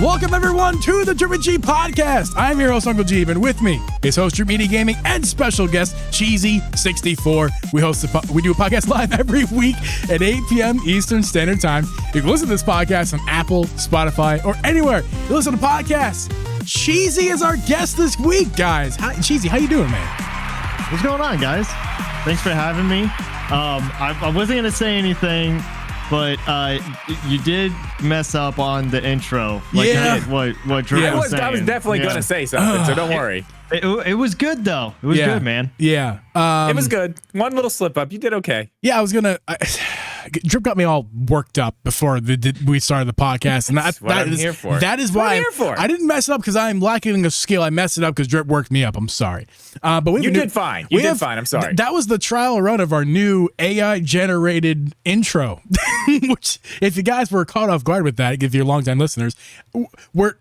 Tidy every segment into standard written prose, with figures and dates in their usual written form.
Welcome everyone to the Drip and Geeb podcast. I'm your host, Uncle Geeb, and with me is host Drip Media Gaming and special guest Cheezy64. We do a podcast live every week at 8 p.m. Eastern Standard Time. You can listen to this podcast on Apple, Spotify, or anywhere you listen to podcasts. Cheezy is our guest this week, guys. Cheezy, how you doing, man? What's going on, guys? Thanks for having me. I wasn't gonna say anything, but you did mess up on the intro. Like what Drew was saying. I was definitely going to say something, so don't worry. It was good, though. It was good, man. Yeah. It was good. One little slip up. You did okay. Yeah, I was going to... Drip got me all worked up before we started the podcast, and that's what I'm here for. That is why I didn't mess it up because I'm lacking a skill. I messed it up because Drip worked me up. I'm sorry. But you did fine. You did fine. I'm sorry. That was the trial run of our new AI generated intro, which if you guys were caught off guard with that, if you're longtime listeners, we're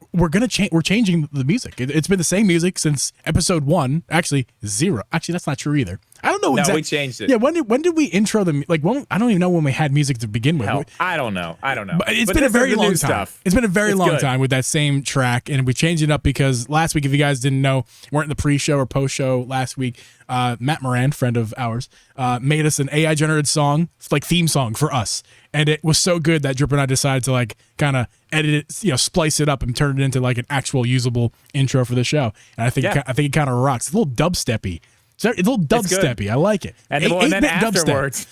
changing the music. It's been the same music since episode 1. Actually 0. Actually, that's not true either. I don't know exactly. No, we changed it. Yeah, when did we intro them? Like, I don't even know when we had music to begin with. Hell, I don't know. But it's been a very long time. It's been a very long time with that same track, and we changed it up because last week, if you guys didn't know, weren't in the pre-show or post-show last week, Matt Moran, friend of ours, made us an AI-generated song, like theme song for us, and it was so good that Drip and I decided to like kind of edit it, splice it up and turn it into like an actual usable intro for the show. And I think it kind of rocks. It's a little dubsteppy. It's a little dubsteppy. I like it. And then afterwards,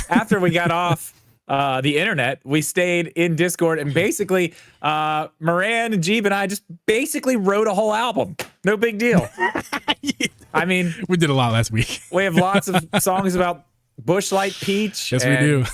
after we got off the internet, we stayed in Discord, and basically Moran and Geeb and I just basically wrote a whole album. No big deal. I mean, we did a lot last week. We have lots of songs about Bush Light Peach. Yes, we do.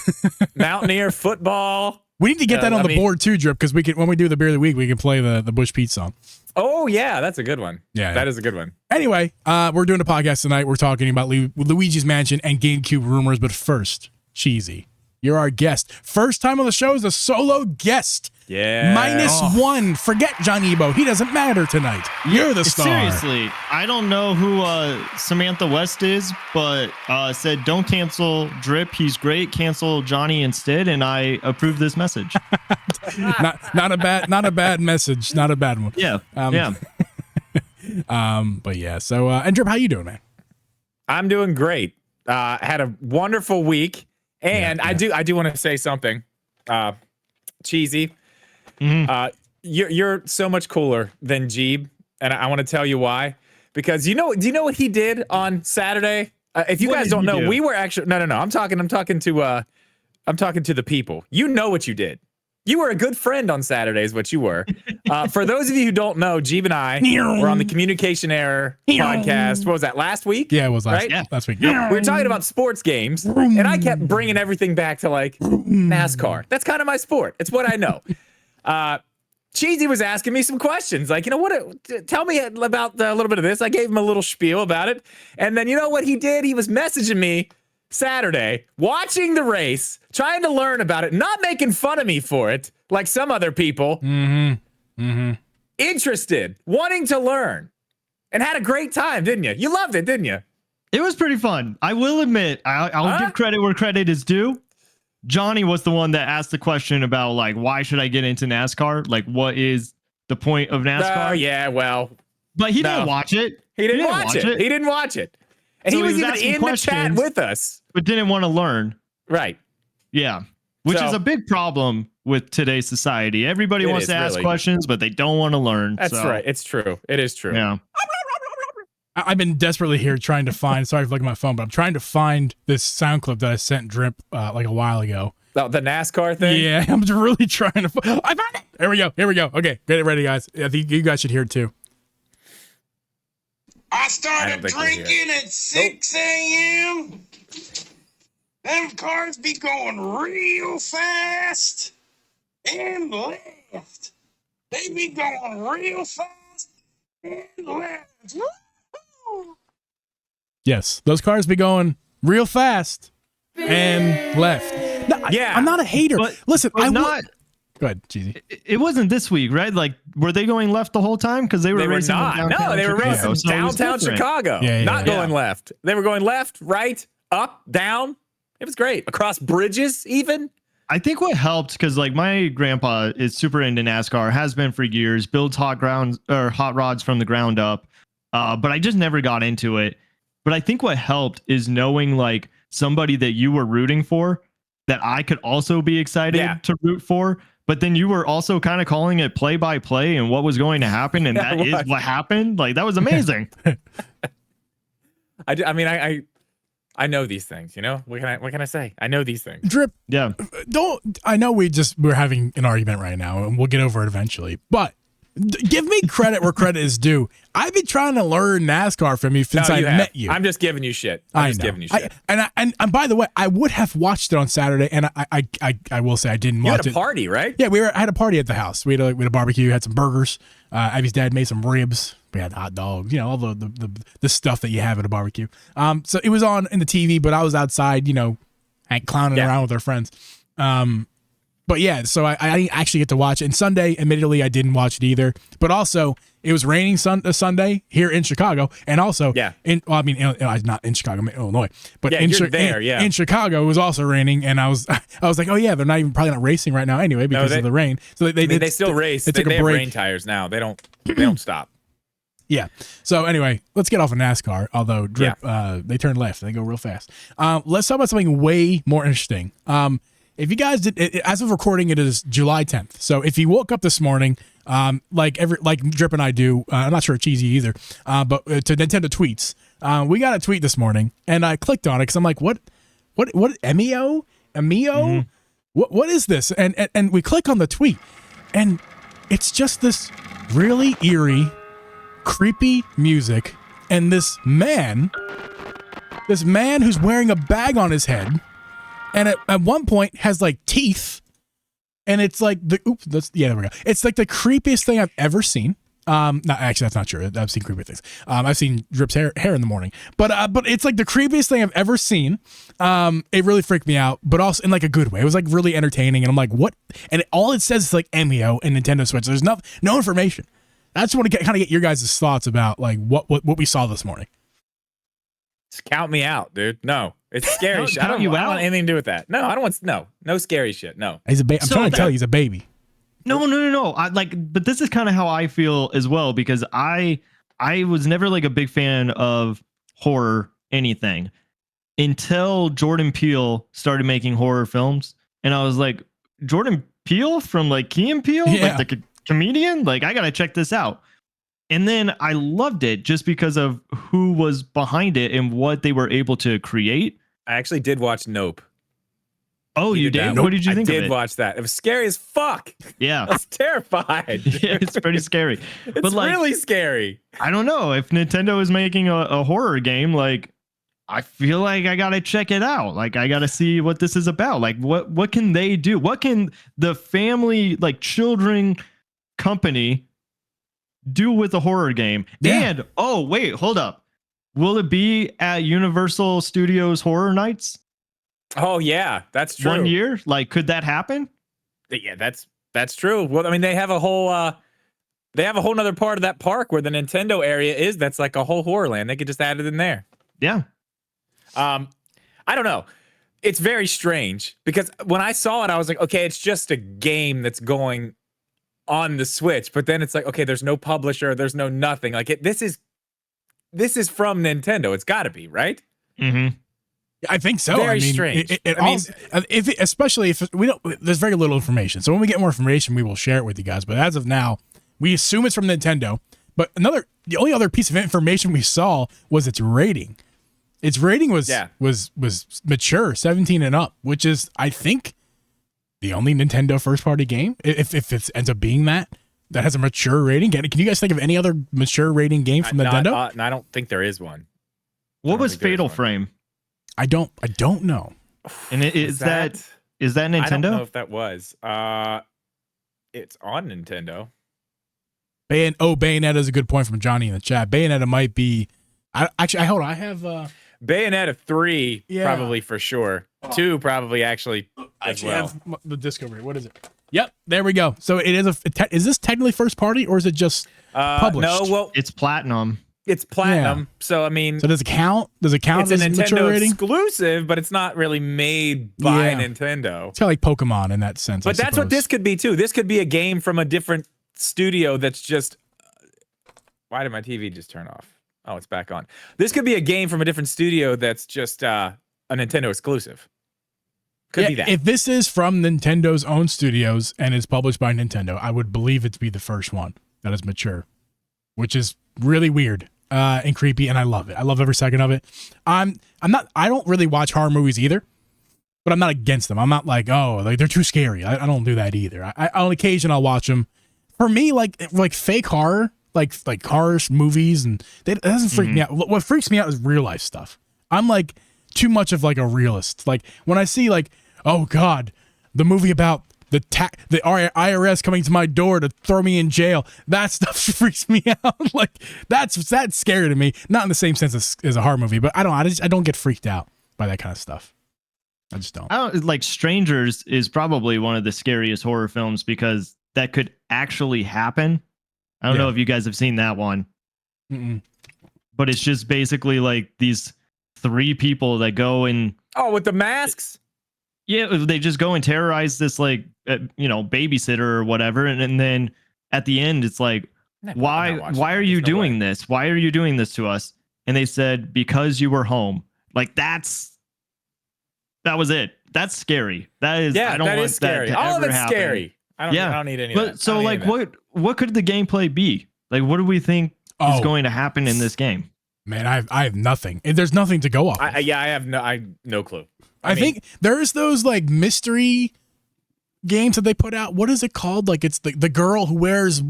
Mountaineer football. We need to get that on the board too, Drip, because when we do the beer of the week, we can play the Bush Peach song. Oh yeah, that's a good one. Yeah, that is a good one. Anyway, we're doing a podcast tonight. We're talking about Luigi's Mansion and GameCube rumors, but first, Cheezy, you're our guest. First time on the show is a solo guest. Yeah. -1. Forget John Ebo. He doesn't matter tonight. You're the star. Seriously, I don't know who Samantha West is, but said don't cancel Drip. He's great. Cancel Johnny instead, and I approve this message. not a bad message. Not a bad one. Yeah. But yeah. So and Drip, how you doing, man? I'm doing great. Had a wonderful week, and I do want to say something. Cheesy. Mm-hmm. You're so much cooler than Geeb, and I want to tell you why. Because do you know what he did on Saturday? If you guys don't know, we were actually no. I'm talking to the people. You know what you did. You were a good friend on Saturday, is what you were. For those of you who don't know, Geeb and I were on the Communication Error podcast. What was that, last week? Yeah, it was last week. We were talking about sports games, and I kept bringing everything back to like NASCAR. That's kind of my sport. It's what I know. Cheezy was asking me some questions, like, tell me about a little bit of this. I gave him a little spiel about it, and then you know what he did? He was messaging me Saturday, watching the race, trying to learn about it, not making fun of me for it, like some other people. Interested, wanting to learn, and had a great time, didn't you? You loved it, didn't you? It was pretty fun. I will admit, I'll give credit where credit is due. Johnny was the one that asked the question about, like, why should I get into NASCAR? Like, what is the point of NASCAR? Oh, yeah, well. But he didn't watch it. He didn't watch it. He didn't watch it. And so he was even in the chat with us. But didn't want to learn. Right. Yeah. Which is a big problem with today's society. Everybody wants to ask questions, but they don't want to learn. That's right. It's true. It is true. Yeah. I've been desperately here trying to find, sorry for looking at my phone, but I'm trying to find this sound clip that I sent Drip like a while ago. The NASCAR thing? Yeah, I'm really trying to find. I found it. Here we go. Okay, get it ready, guys. I think you guys should hear it too. I started drinking at 6 a.m. Them cars be going real fast and left. They be going real fast and left. Yes, those cars be going real fast and left. No, I'm not a hater. Listen, I'm not. Go ahead, Cheezy. It wasn't this week, right? Like, were they going left the whole time? Because they were racing not. No, they were racing downtown Chicago. Not going left. They were going left, right, up, down. It was great. Across bridges, even. I think what helped, because like my grandpa is super into NASCAR, has been for years, builds hot rods from the ground up. But I just never got into it. But I think what helped is knowing like somebody that you were rooting for that I could also be excited to root for. But then you were also kind of calling it play by play and what was going to happen. And that is what happened. Like, that was amazing. I mean, I know these things, you know. What can I say? I know these things. Drip. Yeah. I know we're having an argument right now, and we'll get over it eventually. But give me credit where credit is due. I've been trying to learn NASCAR from you since I met you. I'm just giving you shit. I'm just giving you shit. And by the way, I would have watched it on Saturday, and I will say I didn't watch it. You had a party, right? Yeah, I had a party at the house. We had a barbecue, had some burgers. Ivy's dad made some ribs. We had hot dogs, you know, all the stuff that you have at a barbecue. So it was on in the TV, but I was outside, you know, clowning around with our friends. But yeah, so I didn't actually get to watch it. And Sunday, admittedly, I didn't watch it either. But also, it was raining Sunday here in Chicago, and also, not in Chicago, I'm in Illinois, but in Chicago, it was also raining, and I was like, oh yeah, they're probably not racing right now anyway because of the rain. So they still race. They have rain tires now. They don't stop. Yeah. So anyway, let's get off of NASCAR. Although Drip, they turn left, they go real fast. Let's talk about something way more interesting. If you guys did, as of recording, it is July 10th. So if you woke up this morning, like Drip and I do, I'm not sure Cheezy either, but to Nintendo tweets, we got a tweet this morning, and I clicked on it because I'm like, what, Emio? Mm-hmm. What is this? And we click on the tweet, and it's just this really eerie, creepy music, and this man who's wearing a bag on his head. And at one point has like teeth, and it's like there we go. It's like the creepiest thing I've ever seen. No, actually, that's not true. I've seen creepy things. I've seen Drip's hair in the morning, but it's like the creepiest thing I've ever seen. It really freaked me out, but also in like a good way. It was like really entertaining, and I'm like, what? And all it says is like Emio and Nintendo Switch. There's no information. I just want to kind of get your guys' thoughts about like what we saw this morning. Just count me out, dude. No, it's scary shit. I don't want anything to do with that. No, I don't want no scary shit. No. He's a baby. I'm trying to tell you, he's a baby. No. But this is kind of how I feel as well, because I was never like a big fan of horror anything until Jordan Peele started making horror films, and I was like, Jordan Peele from like Key and Peele, like the comedian, like I gotta check this out. And then I loved it just because of who was behind it and what they were able to create. I actually did watch Nope. Oh, you did? What did you think of it? I did watch that. It was scary as fuck. Yeah. I was terrified. Yeah, it's pretty scary. It's really scary. I don't know. If Nintendo is making a horror game, like, I feel like I got to check it out. Like, I got to see what this is about. Like, what can they do? What can the family, like, children company do with a horror game? And wait, hold up, will it be at Universal Studios Horror Nights? Oh yeah, that's true. 1 year, like, could that happen? Yeah, that's true. Well, I mean, they have a whole nother part of that park where the Nintendo area is. That's like a whole horror land. They could just add it in there. Yeah. I don't know. It's very strange because when I saw it, I was like, okay, it's just a game that's going on the Switch, but then it's like, okay, there's no publisher, there's no nothing. Like this is from Nintendo. It's got to be, right? Mm-hmm. I think so. Very strange. Especially if we don't, there's very little information. So when we get more information, we will share it with you guys. But as of now, we assume it's from Nintendo. But the only other piece of information we saw was its rating. Its rating was mature, 17 and up, which is, I think, the only Nintendo first party game, if it ends up being that has a mature rating. Can you guys think of any other mature rating game from Nintendo? I don't think there is one. What was Fatal Frame? I don't know. And is that Nintendo? I don't know if that was. It's on Nintendo. Bayonetta is a good point from Johnny in the chat. Bayonetta might be. Hold on. I have Bayonetta 3 probably for sure. 2 probably actually as well. Have the disc over here. What is it? Yep, there we go. So it is is this technically first party or is it just published? No, well, it's platinum. It's platinum, so I mean, so does it count? Does it count it's as a Nintendo mature rating? exclusive, but it's not really made by Nintendo. It's kind of like Pokemon in that sense. But that's what this could be too. This could be a game from a different studio that's just. Why did my TV just turn off? Oh, it's back on. This could be a game from a different studio that's just a Nintendo exclusive. Could be that. If this is from Nintendo's own studios and is published by Nintendo, I would believe it to be the first one that is mature, which is really weird and creepy, and I love it. I love every second of it. I don't really watch horror movies either, but I'm not against them. I'm not like, oh, like they're too scary. I don't do that either. On occasion I'll watch them. For me, like fake horror, like horror movies, and it doesn't freak me out. What freaks me out is real life stuff. I'm like too much of like a realist. Like when I see like, oh God, the movie about the IRS coming to my door to throw me in jail, that stuff freaks me out. Like that's scary to me. Not in the same sense as a horror movie, but I don't get freaked out by that kind of stuff. I just don't. Like Strangers is probably one of the scariest horror films because that could actually happen. I don't know if you guys have seen that one. But it's just basically like these 3 people that go and with the masks. Yeah, they just go and terrorize this like babysitter or whatever, and then at the end it's like, why are you doing this? Why are you doing this to us? And they said, because you were home. Like that was it. That's scary. That is that is scary. All of it's scary. I don't need any of that. So like what could the gameplay be? Like what do we think is going to happen in this game? Man, I have nothing. There's nothing to go off. I have no clue. I think there's those like mystery games that they put out. What is it called? Like it's the girl who wears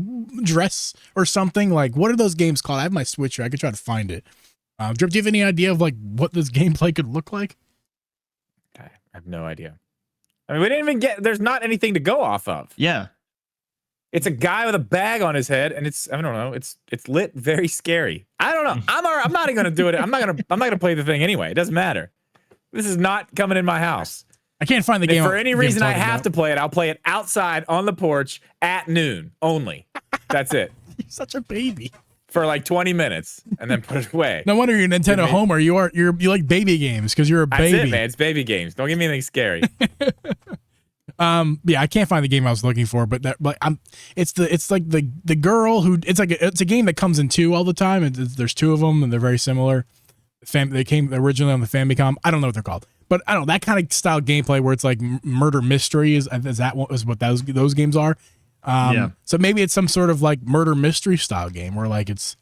dress or something. Like what are those games called? I have my Switch here. I could try to find it. Do you have any idea of like what this gameplay could look like? I have no idea. I mean, we didn't even there's not anything to go off of. Yeah. It's a guy with a bag on his head, and I don't know. It's lit very scary. I don't know. I'm not even gonna do it. I'm not gonna play the thing anyway. It doesn't matter. This is not coming in my house. I can't find the game. If for any reason I have to play it, I'll play it outside on the porch at noon only. That's it. You're such a baby. For like 20 minutes, and then put it away. No wonder you're a Nintendo homer. You like baby games because you're a baby. That's it, man. It's baby games. Don't give me anything scary. I can't find the game I was looking for, but it's like the girl who it's a game that comes in 2 all the time, and there's 2 of them, and they're very similar. They came originally on the Famicom. I don't know what they're called, but I don't know, that kind of style gameplay where it's like murder mystery is what those games are. So maybe it's some sort of like murder mystery style game where like it's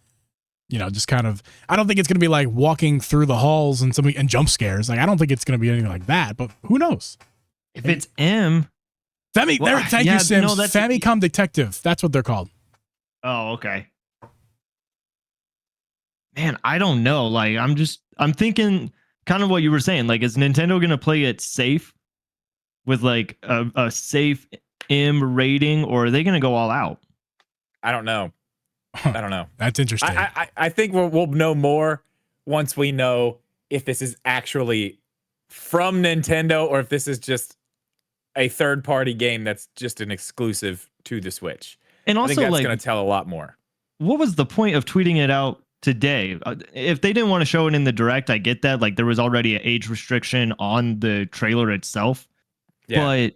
just kind of, I don't think it's gonna be like walking through the halls and jump scares. Like I don't think it's gonna be anything like that, but who knows? If it's M. Thank you, Sims. Famicom Detective. That's what they're called. Oh, okay. Man, I don't know. Like, I'm thinking kind of what you were saying. Like, is Nintendo going to play it safe with like a safe M rating, or are they going to go all out? I don't know. I don't know. That's interesting. I think we'll know more once we know if this is actually from Nintendo or if this is just a third-party game that's just an exclusive to the Switch. And also, I think that's going to tell a lot more. What was the point of tweeting it out today? If they didn't want to show it in the direct, I get that. Like, there was already an age restriction on the trailer itself. Yeah.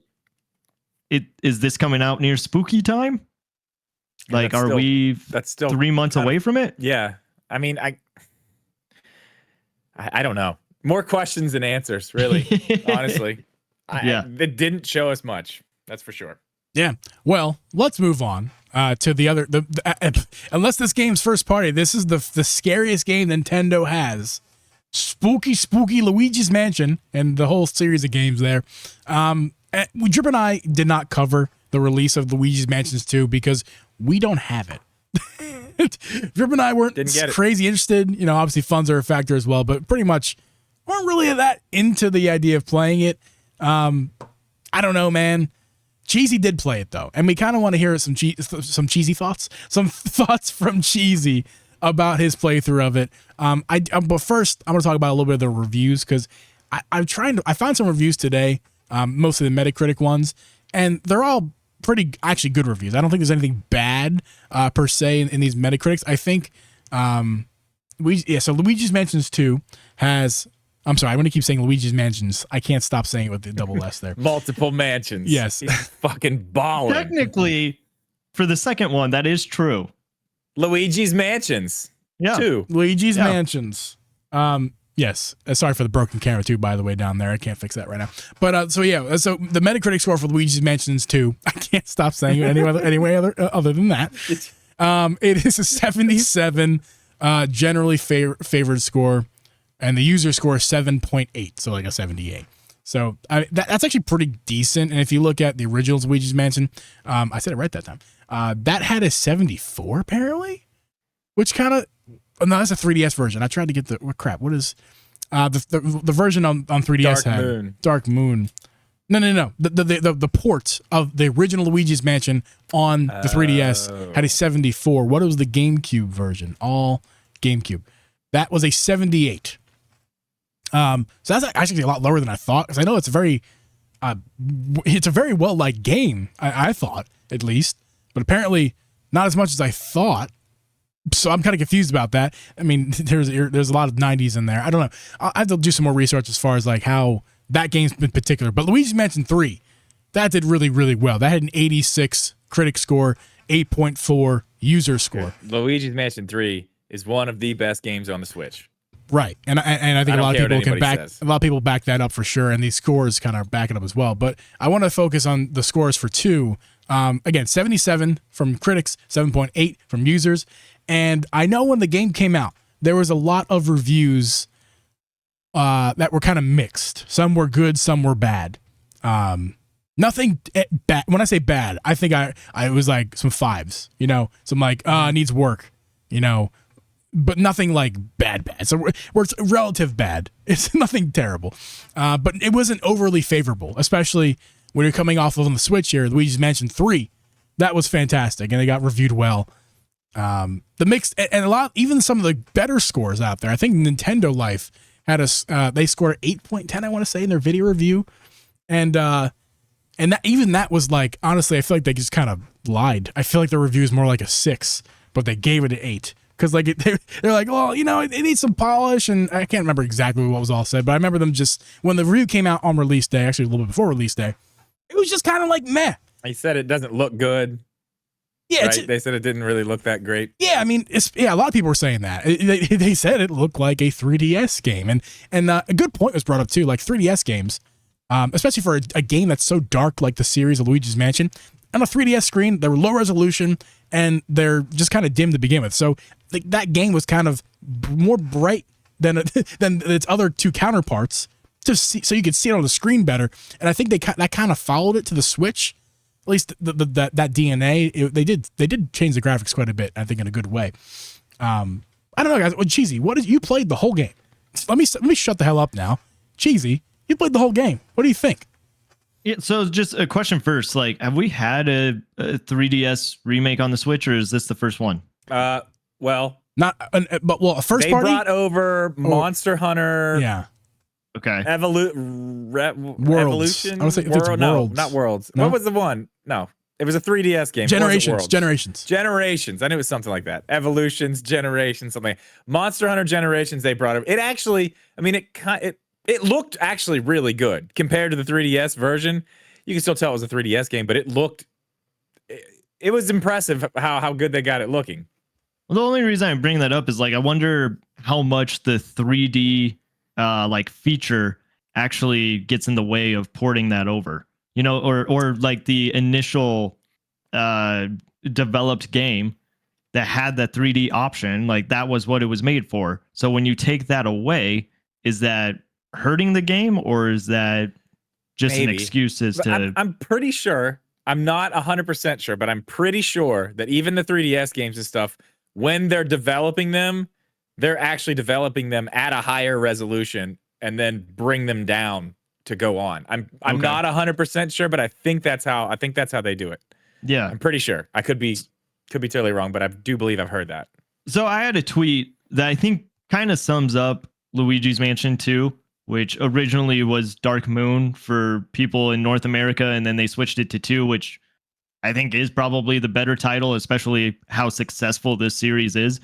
But is this coming out near spooky time? Like, that's still 3 months away from it? Yeah. I mean, I don't know. More questions than answers, really. Honestly. It didn't show us much. That's for sure. Yeah. Well, let's move on to the other. Unless this game's first party, this is the scariest game Nintendo has. Spooky Luigi's Mansion and the whole series of games there. Drip and I did not cover the release of Luigi's Mansions 2 because we don't have it. Drip and I weren't crazy interested. Obviously funds are a factor as well, but pretty much weren't really that into the idea of playing it. I don't know, man. Cheezy did play it though, and we kind of want to hear some cheesy thoughts, some thoughts from Cheezy about his playthrough of it. But first, I'm going to talk about a little bit of the reviews because I found some reviews today, mostly the Metacritic ones, and they're all pretty actually good reviews. I don't think there's anything bad per se in these Metacritics. I think So Luigi's Mansions 2 has. I'm sorry, I'm going to keep saying Luigi's Mansions. I can't stop saying it with the double S there. Multiple mansions. Yes. He's fucking balling. Technically, for the second one, that is true. Luigi's Mansions. Yeah. 2. Luigi's Mansions. Yes. Sorry for the broken camera too, by the way, down there. I can't fix that right now. But so the Metacritic score for Luigi's Mansions 2, I can't stop saying it other than that. It is a 77 generally favored score. And the user score is 7.8, so like a 78. So that's actually pretty decent. And if you look at the original Luigi's Mansion, I said it right that time. That had a 74 apparently, which kind of no, that's a 3DS version. I tried to get what is the version on 3DS Dark Moon. No. The port of the original Luigi's Mansion on the 3DS had a 74. What was the GameCube version? All GameCube. That was a 78. So that's actually a lot lower than I thought, because I know it's a very well liked game. I thought, at least, but apparently not as much as I thought. So I'm kind of confused about that. I mean, there's a lot of 90s in there. I don't know. I have to do some more research as far as like how that game's in particular. But Luigi's Mansion 3, that did really, really well. That had an 86 critic score, 8.4 user score. Luigi's Mansion 3 is one of the best games on the Switch. Right, and I think a lot of people back that up for sure, and these scores kind of back it up as well. But I want to focus on the scores for 2. Again, 77 from critics, 7.8 from users, and I know when the game came out, there was a lot of reviews that were kind of mixed. Some were good, some were bad. Nothing bad. When I say bad, I think I was like some 5s. Some like needs work. But nothing like bad. So it's relative bad. It's nothing terrible. But it wasn't overly favorable, especially when you're coming off of on the Switch here. Luigi's Mansion 3, that was fantastic, and it got reviewed well. The mixed and a lot, even some of the better scores out there. I think Nintendo Life had they scored 8.10, I want to say, in their video review, and that was like, honestly, I feel like they just kind of lied. I feel like the review is more like a 6, but they gave it an 8. Because like they're like, well, it needs some polish, and I can't remember exactly what was all said, but I remember them just, when the review came out on release day, actually a little bit before release day, it was just kind of like meh. He said it doesn't look good. Yeah, right? They said it didn't really look that great. Yeah, I mean, a lot of people were saying that. They said it looked like a 3DS game, and a good point was brought up too. Like 3DS games, especially for a game that's so dark, like the series of Luigi's Mansion, on a 3DS screen, they were low resolution and they're just kind of dim to begin with. So that game was kind of more bright than its other 2 counterparts, so you could see it on the screen better. And I think that kind of followed it to the Switch. At least that DNA, they did change the graphics quite a bit, I think, in a good way. I don't know, guys. Well, Cheezy, you played the whole game? Let me shut the hell up now. Cheezy, you played the whole game. What do you think? Yeah, so just a question first. Like, have we had a 3DS remake on the Switch, or is this the first one? Well, not, but a first they party. They brought over Monster Hunter. Yeah. Okay. Worlds. Evolution. I would say if it's Worlds. No, not Worlds. No? What was the one? No, it was a 3DS game. Generations. I knew it was something like that. Evolutions, Generations, something. Monster Hunter Generations. They brought over. It actually, I mean, it looked actually really good compared to the 3DS version. You can still tell it was a 3DS game, but it was impressive how good they got it looking. Well, the only reason I bring that up is like, I wonder how much the 3D like feature actually gets in the way of porting that over, or like the initial developed game that had that 3D option, like that was what it was made for. So when you take that away, is that hurting the game, or is that just an excuse I'm pretty sure, I'm not 100% sure, but I'm pretty sure that even the 3DS games and stuff, when they're developing them, they're actually developing them at a higher resolution and then bring them down to go on. I'm not 100% sure, but I think that's how they do it. Yeah. I'm pretty sure. I could be totally wrong, but I do believe I've heard that. So I had a tweet that I think kind of sums up Luigi's Mansion 2, which originally was Dark Moon for people in North America, and then they switched it to 2, which I think is probably the better title, especially how successful this series is.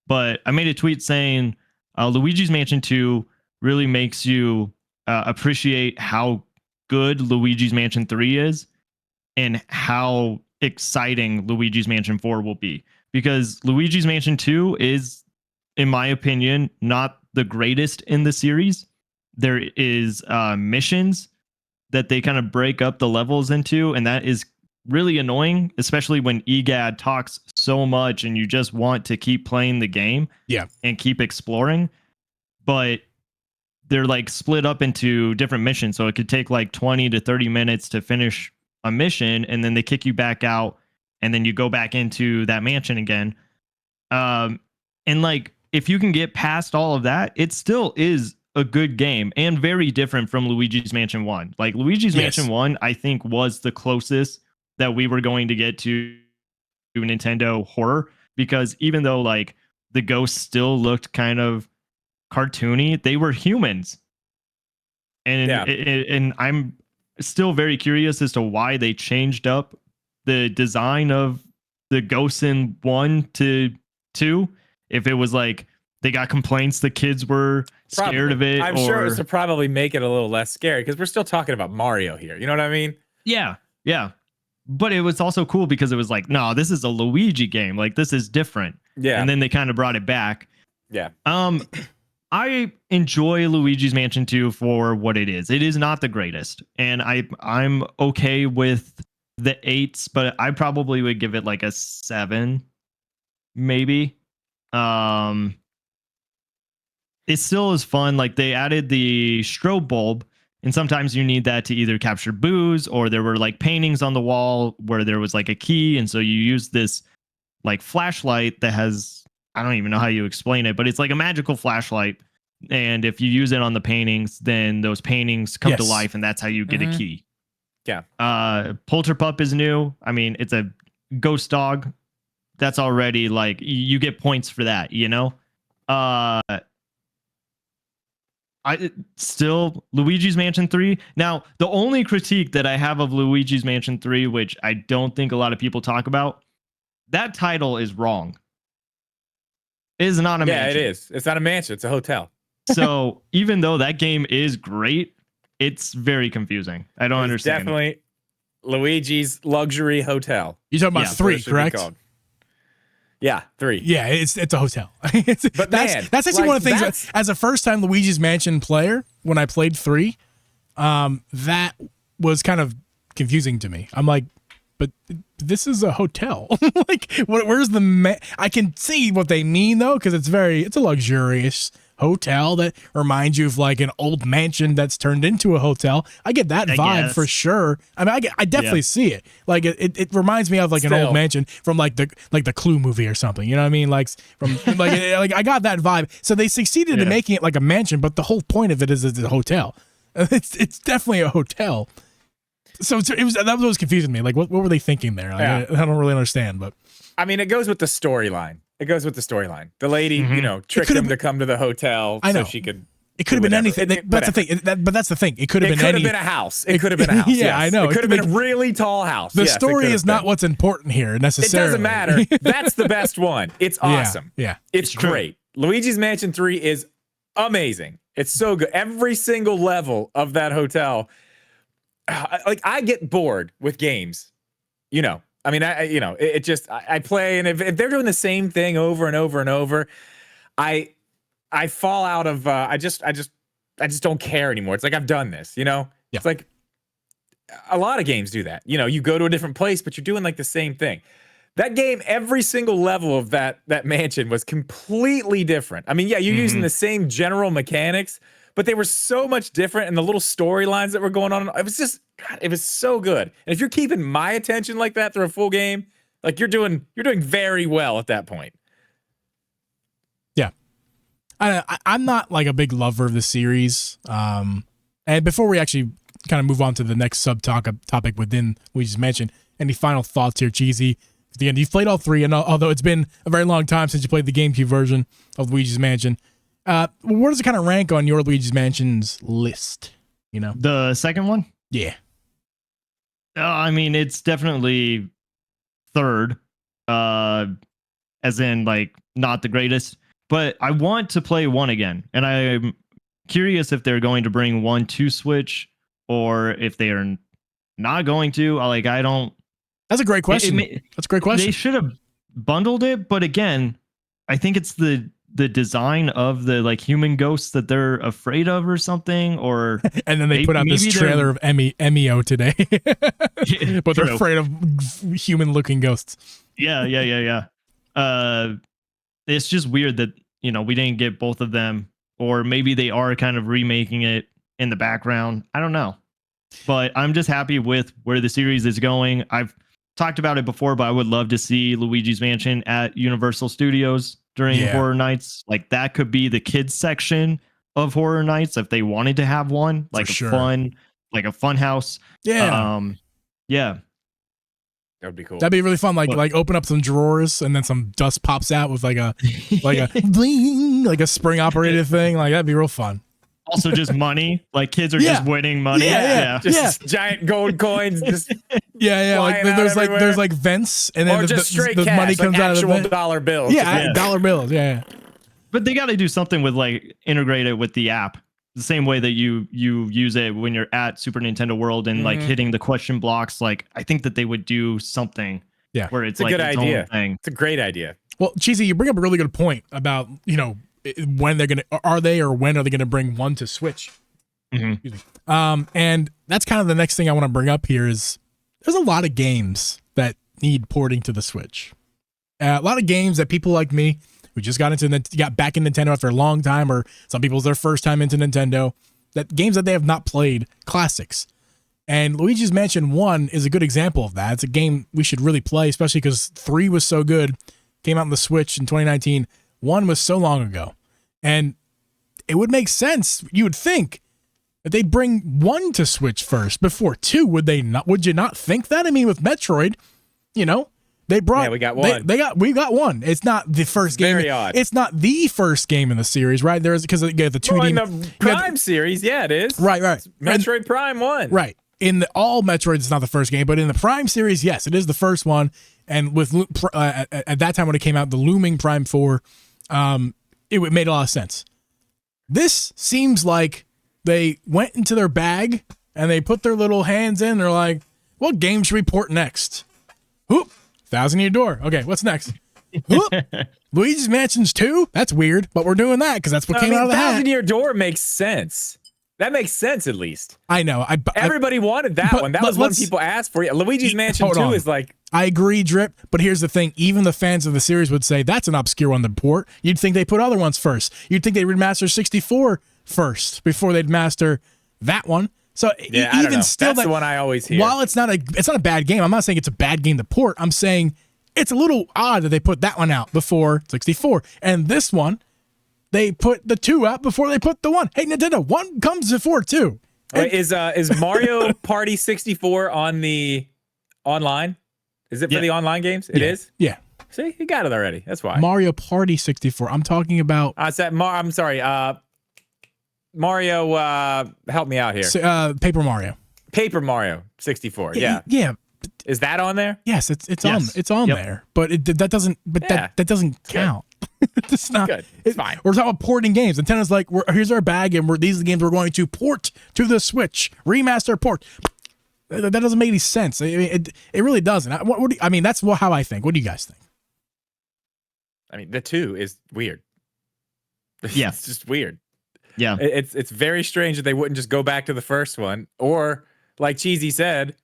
but I made a tweet saying Luigi's Mansion 2 really makes you appreciate how good Luigi's Mansion 3 is and how exciting Luigi's Mansion 4 will be. Because Luigi's Mansion 2 is, in my opinion, not the greatest in the series. There is missions that they kind of break up the levels into, and that is really annoying, especially when EGAD talks so much and you just want to keep playing the game and keep exploring. But they're like split up into different missions, so it could take like 20 to 30 minutes to finish a mission, and then they kick you back out, and then you go back into that mansion again. And like, if you can get past all of that, it still is a good game and very different from Luigi's Mansion 1. Like Luigi's Mansion 1, I think, was the closest that we were going to get to Nintendo horror, because even though like the ghosts still looked kind of cartoony, they were humans. And and I'm still very curious as to why they changed up the design of the ghosts in 1 to 2. If it was like they got complaints the kids were scared of it. I'm sure it's to probably make it a little less scary, because we're still talking about Mario here. You know what I mean? Yeah. But it was also cool because it was like, no, this is a Luigi game. Like, this is different. Yeah. And then they kind of brought it back. Yeah. I enjoy Luigi's Mansion 2 for what it is. It is not the greatest, and I'm okay with the 8s, but I probably would give it like a 7, maybe. It still is fun. Like, they added the strobe bulb, and sometimes you need that to either capture booze, or there were like paintings on the wall where there was like a key, and so you use this like flashlight that has, I don't even know how you explain it, but it's like a magical flashlight. And if you use it on the paintings, then those paintings come to life, and that's how you get a key. Yeah. Polterpup is new. I mean, it's a ghost dog. That's already like, you get points for that, you know? Luigi's Mansion 3. Now, the only critique that I have of Luigi's Mansion 3, which I don't think a lot of people talk about, that title is wrong. It is not a mansion. Yeah, it is. It's not a mansion. It's a hotel. So even though that game is great, it's very confusing. I don't understand. Definitely Luigi's Luxury Hotel. You're talking about 3, correct? Yeah, 3. Yeah, it's a hotel. But that's actually one of the things. As a first-time Luigi's Mansion player, when I played 3, that was kind of confusing to me. I'm like, but this is a hotel. Like, where's the? I can see what they mean though, because it's a luxurious hotel that reminds you of like an old mansion that's turned into a hotel. I get that vibe for sure. I mean, I definitely see it. Like it reminds me of like an old mansion from like the Clue movie or something. You know what I mean? Like from like I got that vibe. So they succeeded in making it like a mansion, but the whole point of it is it's a hotel. It's definitely a hotel. So that was confusing me. Like, what were they thinking there? Like, I don't really understand, but I mean, it goes with the storyline. The lady, tricked them to come to the hotel so she could. It could have been anything. That's the thing. But that's the thing. It could have been a house. It could have been a house. Yeah, I know. It could have been a really tall house. The story is not what's important here necessarily. It doesn't matter. That's the best one. It's awesome. Yeah. It's great. Luigi's Mansion 3 is amazing. It's so good. Every single level of that hotel. Like, I get bored with games, I mean, I play, and if they're doing the same thing over and over and over, I fall out of, I just don't care anymore. It's like, I've done this, It's like a lot of games do that. You go to a different place, but you're doing like the same thing. That game, every single level of that mansion was completely different. I mean, yeah, you're using the same general mechanics, but they were so much different, and the little storylines that were going on, it was so good. And if you're keeping my attention like that through a full game, like you're doing very well at that point. Yeah. I'm not like a big lover of the series. And before we actually kind of move on to the next topic within Luigi's Mansion, any final thoughts here, Cheezy? At the end, you've played all 3, and although it's been a very long time since you played the GameCube version of Luigi's Mansion, where does it kind of rank on your Luigi's Mansion's list? The second one? Yeah. I mean, it's definitely 3rd, as in like not the greatest. but I want to play 1 again, and I'm curious if they're going to bring 1 to Switch or if they are not going to. Like, I don't. That's a great question. That's a great question. They should have bundled it, but again, I think it's the design of the like human ghosts that they're afraid of or something. Or and then they put out this trailer of Emio today, but they're afraid of human looking ghosts. Yeah. It's just weird that, you know, we didn't get both of them, or maybe they are kind of remaking it in the background. I don't know, but I'm just happy with where the series is going. I've talked about it before, but I would love to see Luigi's Mansion at Universal Studios during Horror Nights. Like, that could be the kids section of Horror Nights if they wanted to have one, like a fun house. Yeah. That would be cool. That'd be really fun. Like open up some drawers and then some dust pops out with like a bling, like a spring operated thing. Like, that'd be real fun. Also, just money. Like, kids are just winning money. Just giant gold coins. Just Like there's like vents, and then the money comes out of the vent. dollar bills. Dollar bills. Yeah. But they got to do something with, like, integrate it with the app, the same way that you use it when you're at Super Nintendo World and like hitting the question blocks. Like, I think that they would do something. Where it's like a good idea. Thing. It's a great idea. Well, Cheezy, you bring up a really good point about, you know, when they're gonna when are they gonna bring 1 to Switch? And that's kind of the next thing I want to bring up here is there's a lot of games that need porting to the Switch. A lot of games that people like me who just got back in Nintendo after a long time, or some people's their first time into Nintendo, that games that they have not played, classics. And Luigi's Mansion 1 is a good example of that. It's a game we should really play, especially because 3 was so good, came out on the Switch in 2019. 1 was so long ago. And it would make sense, you would think, that they'd bring 1 to Switch first before 2. Would you not think that? I mean, with Metroid, you know, they brought we got 1. We got 1. It's not the first game. Very odd. It's not the first game in the series, right? There's because you get the 2D in the Prime series, it is. Right. Metroid Prime 1. Right. In all Metroids, it's not the first game, but in the Prime series, yes, it is the first one. And with at that time when it came out, the looming Prime 4, it made a lot of sense. This seems like they went into their bag and they put their little hands in. They're like, what game should we port next? Whoop, Thousand Year Door. Okay, what's next? Whoop, Luigi's Mansions 2? That's weird, but we're doing that because that's what came out of the hat. Thousand Year Door makes sense. That makes sense, at least. I know. Everybody wanted that one. That was one people asked for. Luigi's Mansion 2 is like... I agree, Drip, but here's the thing. Even the fans of the series would say, that's an obscure one to port. You'd think they put other ones first. You'd think they'd remaster 64 first before they'd master that one. So even still... That's the one I always hear. While it's not a bad game, I'm not saying it's a bad game to port. I'm saying it's a little odd that they put that one out before 64. And this one, they put the 2 out before they put the 1. Hey, Nintendo, 1 comes before 2. Wait, is Mario Party 64 on the online? Is it for the online games? It is? Yeah. See, you got it already. That's why. Mario Party 64. I'm talking about... I'm sorry. Mario, help me out here. Paper Mario. Paper Mario 64. Yeah. Yeah. Is that on there? Yes, it's on there. But that doesn't count. It's not good. It's fine. We're talking about porting games. Nintendo's like, here's our bag, and these are the games we're going to port to the Switch. Remaster port. That doesn't make any sense. I mean, it really doesn't. That's how I think. What do you guys think? I mean, the 2 is weird. Yeah, it's just weird. Yeah, it's very strange that they wouldn't just go back to the first one, or like Cheezy said,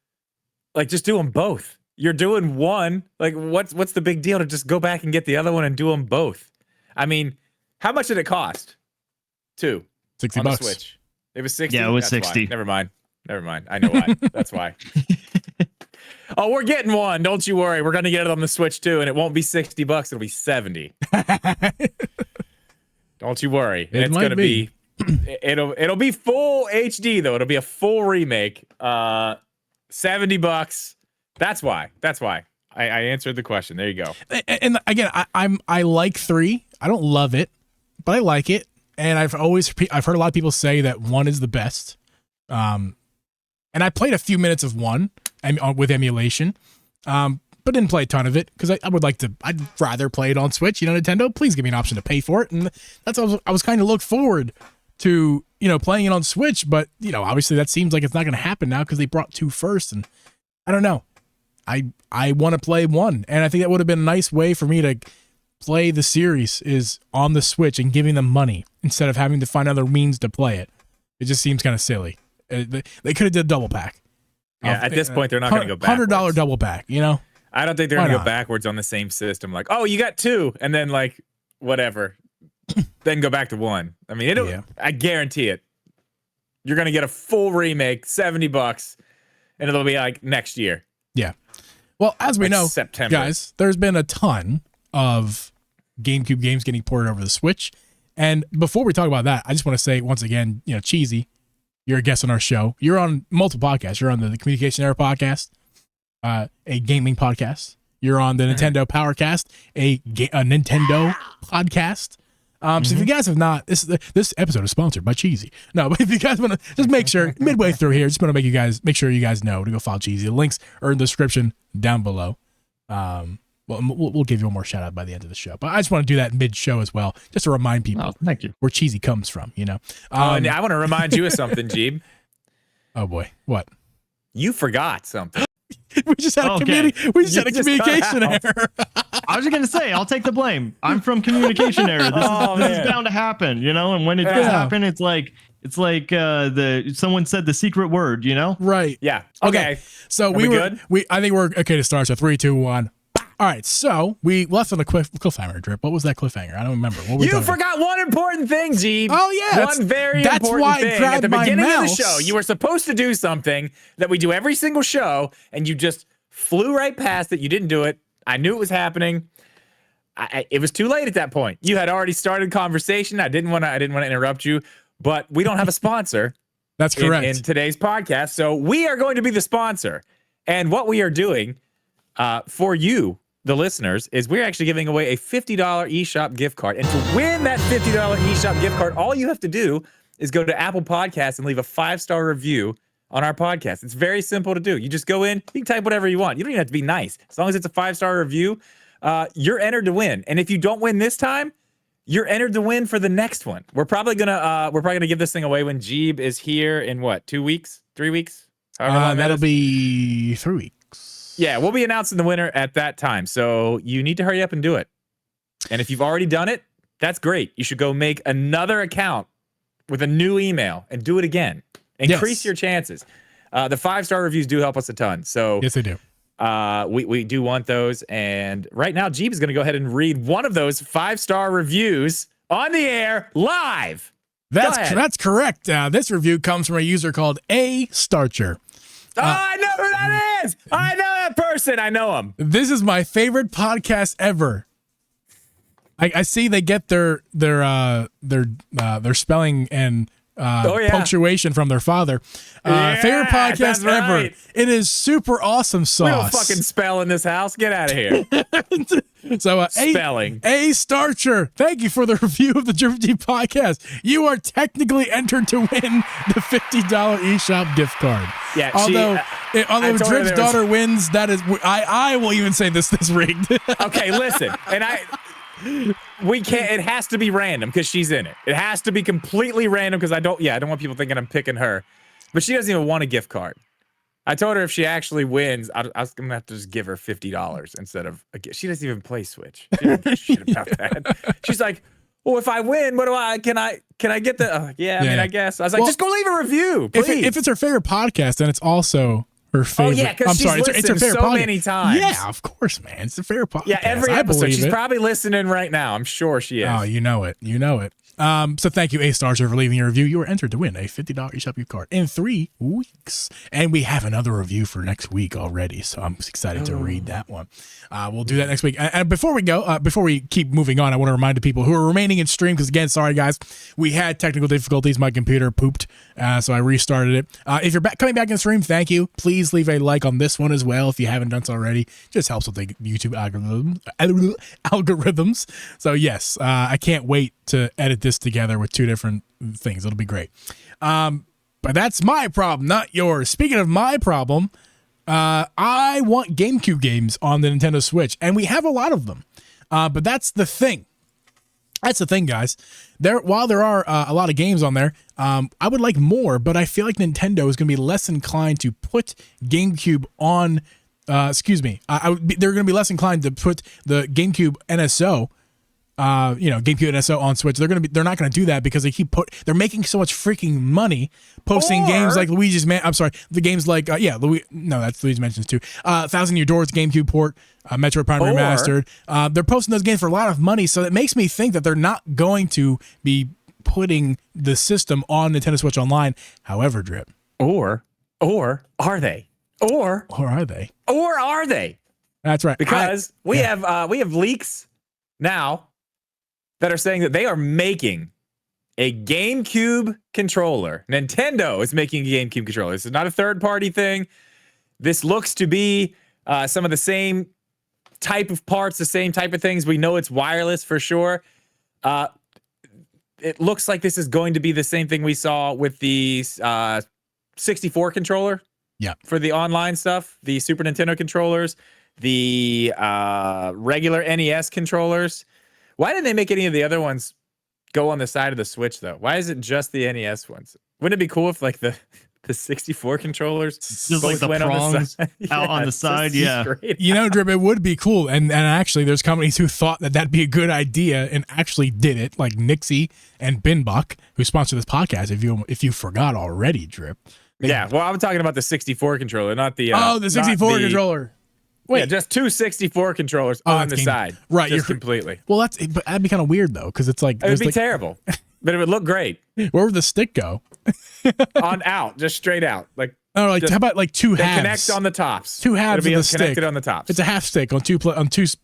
like just do them both. You're doing 1. Like, what's the big deal to just go back and get the other one and do them both? I mean, how much did it cost? 2. $60 on the Switch. It was 60. Yeah, it was That's 60. Why. Never mind. I know why. That's why. Oh, we're getting 1. Don't you worry. We're gonna get it on the Switch too, and it won't be $60. It'll be 70. Don't you worry. It's gonna be. It'll be full HD though. It'll be a full remake. $70. That's why. I answered the question. There you go. And again, I like 3. I don't love it, but I like it. And I've heard a lot of people say that 1 is the best. And I played a few minutes of 1 with emulation. but didn't play a ton of it because I would like to. I'd rather play it on Switch. Nintendo, please give me an option to pay for it, and that's what I was kind of look forward to. Playing it on Switch, but obviously that seems like it's not going to happen now because they brought 2 first, and I don't know. I want to play 1, and I think that would have been a nice way for me to play the series is on the Switch and giving them money instead of having to find other means to play it. It just seems kind of silly. They could have did a double pack. Yeah, at this point, they're not going to go backwards. $100 double pack, I don't think they're going to go backwards on the same system. Like, oh, you got 2, and then like whatever, then go back to 1. I mean, I guarantee it. You're going to get a full remake, $70, and it'll be like next year. Yeah. Well, as we know, September. Guys, there's been a ton of GameCube games getting ported over the Switch. And before we talk about that, I just want to say once again, Cheezy, you're a guest on our show. You're on multiple podcasts. You're on the Communication Era podcast, a gaming podcast. You're on the Nintendo Powercast, a Nintendo podcast. So if you guys have not, this episode is sponsored by Cheezy. No, but if you guys want to just make sure midway through here, just want to make sure you guys know to go follow Cheezy. The links are in the description down below. We'll give you one more shout out by the end of the show, but I just want to do that mid-show as well, just to remind people thank you. Where Cheezy comes from. And I want to remind you of something, Geeb. Oh boy, what? You forgot something. We just had a communication error. I was just gonna say, I'll take the blame. I'm from communication error. This is bound to happen, and when it does happen, it's like someone said the secret word, Right. Yeah. Okay. So we were good. I think we're okay to start. So 3, 2, 1. All right. So we left on a cliffhanger, Drip. What was that cliffhanger? I don't remember. You forgot one important thing, Geeb. Oh yeah, one very important thing. At the beginning of the show, you were supposed to do something that we do every single show, and you just flew right past it. You didn't do it. I knew it was happening. It was too late at that point. You had already started conversation. I didn't want to interrupt you, but we don't have a sponsor. That's correct. In today's podcast, so we are going to be the sponsor. And what we are doing for you, the listeners, is we're actually giving away a $50 eShop gift card. And to win that $50 eShop gift card, all you have to do is go to Apple Podcasts and leave a 5-star review on our podcast. It's very simple to do. You just go in, you can type whatever you want. You don't even have to be nice. As long as it's a 5-star review, you're entered to win. And if you don't win this time, you're entered to win for the next one. We're probably gonna give this thing away when Geeb is here in what, 2 weeks, 3 weeks? That'll be 3 weeks. Yeah, we'll be announcing the winner at that time. So you need to hurry up and do it. And if you've already done it, that's great. You should go make another account with a new email and do it again. Increase your chances. The 5-star reviews do help us a ton. So yes, they do. We do want those. And right now, Geeb is going to go ahead and read one of those 5-star reviews on the air live. That's correct. This review comes from a user called A Starcher. I know who that is. I know that person. I know him. This is my favorite podcast ever. I see they get their spelling and punctuation from their father. Favorite podcast ever. Right. It is super awesome sauce. We don't fucking spell in this house. Get out of here. So spelling. A Starcher, thank you for the review of the Drip Deep podcast. You are technically entered to win the $50 eShop gift card. Yeah. Although if Drip's daughter wins, that is I will even say this rigged. Okay, listen, we can't. It has to be random because she's in it. It has to be completely random because I don't want people thinking I'm picking her. But she doesn't even want a gift card. I told her if she actually wins, I was gonna have to just give her $50 instead of a gift. She doesn't even play Switch. She doesn't give a shit about that. She's like, well, if I win, what do I? Can I get the? I mean, I guess. I was like, just go leave a review, please. If it's her favorite podcast, then it's also her favorite. Oh yeah, because she's listened so many times. Yeah, of course, man. It's a favorite podcast. Yeah, every episode. She's probably listening right now. I'm sure she is. Oh, you know it. So thank you, A Starcher, for leaving your review. You were entered to win a $50 eShop gift card in 3 weeks. And we have another review for next week already, so I'm excited to read that one. We'll do that next week. And before we keep moving on, I want to remind the people who are remaining in stream, because again, sorry guys, we had technical difficulties. My computer pooped, so I restarted it. If you're coming back in stream, thank you. Please leave a like on this one as well if you haven't done so already. Just helps with the YouTube algorithms. So yes, I can't wait to edit this together with 2 different things. It'll be great. But that's my problem, not yours. Speaking of my problem, I want GameCube games on the Nintendo Switch, and we have a lot of them. But that's the thing. That's the thing, guys. While there are a lot of games on there, I would like more, but I feel like Nintendo is going to be less inclined to put GameCube on. They're going to be less inclined to put the GameCube NSO. GameCube NSO on Switch. They're not going to do that because they're making so much freaking money posting games like Luigi's the games like that's Luigi's Mansions too. 1,000 Year Doors GameCube port, Metroid Prime Remastered. They're posting those games for a lot of money, so it makes me think that they're not going to be putting the system on Nintendo Switch Online. However, Drip. Or are they? Or are they? Or are they? That's right. Because we have leaks now that are saying that they are making a GameCube controller. Nintendo is making a GameCube controller. This is not a third-party thing. This looks to be some of the same type of parts, the same type of things. We know it's wireless for sure. It looks like this is going to be the same thing we saw with the 64 controller. Yeah. For the online stuff, the Super Nintendo controllers, the regular NES controllers. Why didn't they make any of the other ones go on the side of the Switch, though? Why is it just the NES ones? Wouldn't it be cool if, like, the 64 controllers just like the prongs out on the side? Yeah. Drip, it would be cool. And actually, there's companies who thought that that'd be a good idea and actually did it, like Nixie and Binbuck, who sponsor this podcast, if you forgot already, Drip. Yeah, well, I'm talking about the 64 controller, not the... the 64 controller. Wait, yeah, just two 64 controllers on the side. Right, just completely. Well, that'd be kind of weird though, because it's like it would be terrible, but it would look great. Where would the stick go? Out, just straight out. How about like two halves? Connect on the tops. Two halves of the stick. Connected on the tops. It's a half stick on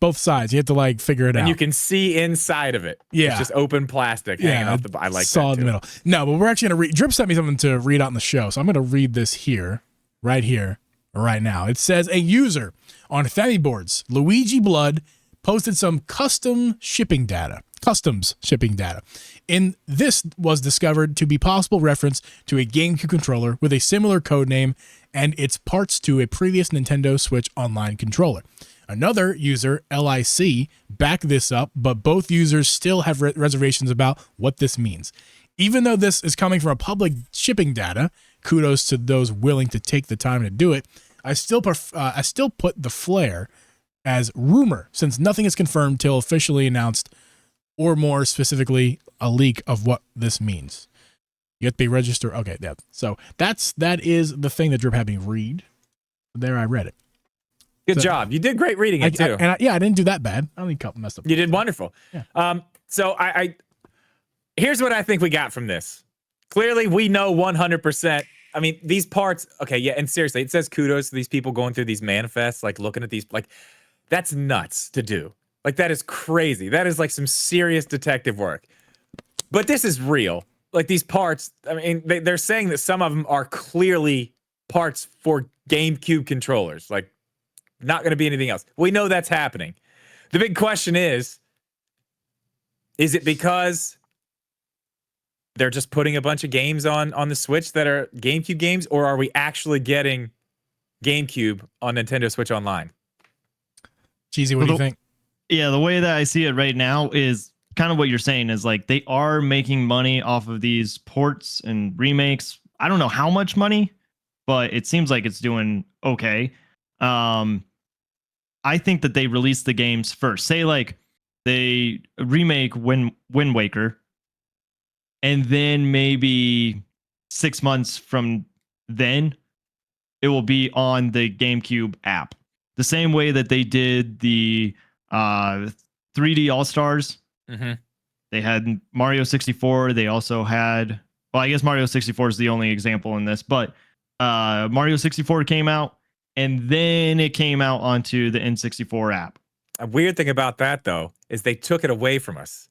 both sides. You have to figure it out. And you can see inside of it. Yeah, it's just open plastic hanging off the. I like solid that too. in the middle. No, but we're actually gonna read. Drip sent me something to read out in the show, so I'm gonna read this right here, right now. It says a user on Femiboards, Luigi Blood, posted some customs shipping data. In this was discovered to be possible reference to a GameCube controller with a similar code name and its parts to a previous Nintendo Switch Online controller. Another user, LIC, backed this up, but both users still have reservations about what this means. Even though this is coming from a public shipping data, kudos to those willing to take the time to do it, I still put the flare as rumor, since nothing is confirmed till officially announced, or more specifically, a leak of what this means. You have to be registered. Okay, yeah. So that is the thing that Drip had me read. There, I read it. Good job. You did great reading it too. I didn't do that bad. I only messed up. You did wonderful. Yeah. So here's what I think we got from this. Clearly, we know 100%. I mean, these parts, okay, yeah, and seriously, it says kudos to these people going through these manifests, looking at these, that's nuts to do. That is crazy. That is some serious detective work. But this is real. These parts, I mean, they're saying that some of them are clearly parts for GameCube controllers. Not going to be anything else. We know that's happening. The big question is it because they're just putting a bunch of games on the Switch that are GameCube games, or are we actually getting GameCube on Nintendo Switch Online? Cheezy, what do you think? Yeah, the way that I see it right now is kind of what you're saying is they are making money off of these ports and remakes. I don't know how much money, but it seems like it's doing okay. I think that they release the games first. Say they remake Wind Waker, and then maybe 6 months from then, it will be on the GameCube app. The same way that they did the 3D All-Stars. Mm-hmm. They had Mario 64. They also had, well, I guess Mario 64 is the only example in this, but Mario 64 came out, and then it came out onto the N64 app. A weird thing about that, though, is they took it away from us.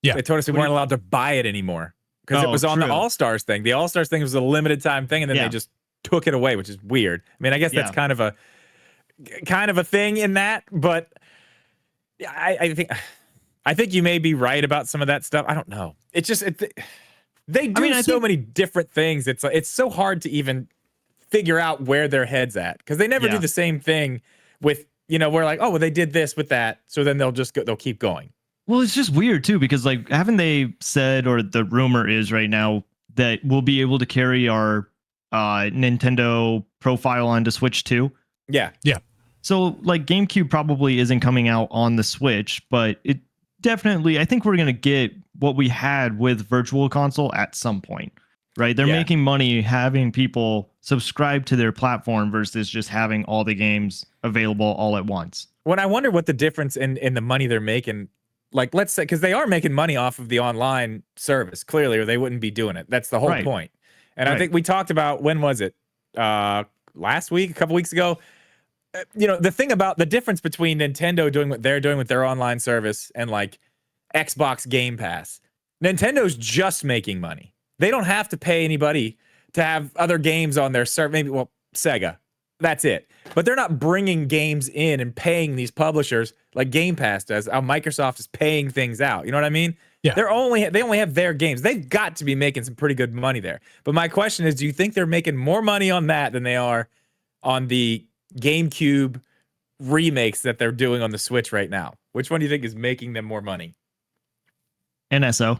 Yeah. They told us we weren't allowed to buy it anymore because it was on the All-Stars thing. The All-Stars thing was a limited time thing, and then they just took it away, which is weird. I mean, I guess that's kind of a thing in that, but I think you may be right about some of that stuff. I don't know. It's just they do so many different things. It's so hard to even figure out where their head's at, because they never do the same thing with, we're like, oh, well, they did this with that, so then they'll keep going. Well, it's just weird too, because like, haven't they said, or the rumor is right now, that we'll be able to carry our Nintendo profile onto Switch too? Yeah. So like, GameCube probably isn't coming out on the Switch, but it definitely, I think we're gonna get what we had with Virtual Console at some point, right? They're making money having people subscribe to their platform versus just having all the games available all at once. When I wonder what the difference in the money they're making, like, let's say, because they are making money off of the online service, clearly, or they wouldn't be doing it. That's the whole point. And I think we talked about, when was it? Last week, a couple weeks ago. The thing about the difference between Nintendo doing what they're doing with their online service and like Xbox Game Pass, Nintendo's just making money. They don't have to pay anybody to have other games on their server. Maybe, well, Sega, that's it. But they're not bringing games in and paying these publishers like Game Pass does. How Microsoft is paying things out. You know what I mean? Yeah. They only have their games. They've got to be making some pretty good money there. But my question is, do you think they're making more money on that than they are on the GameCube remakes that they're doing on the Switch right now? Which one do you think is making them more money? NSO.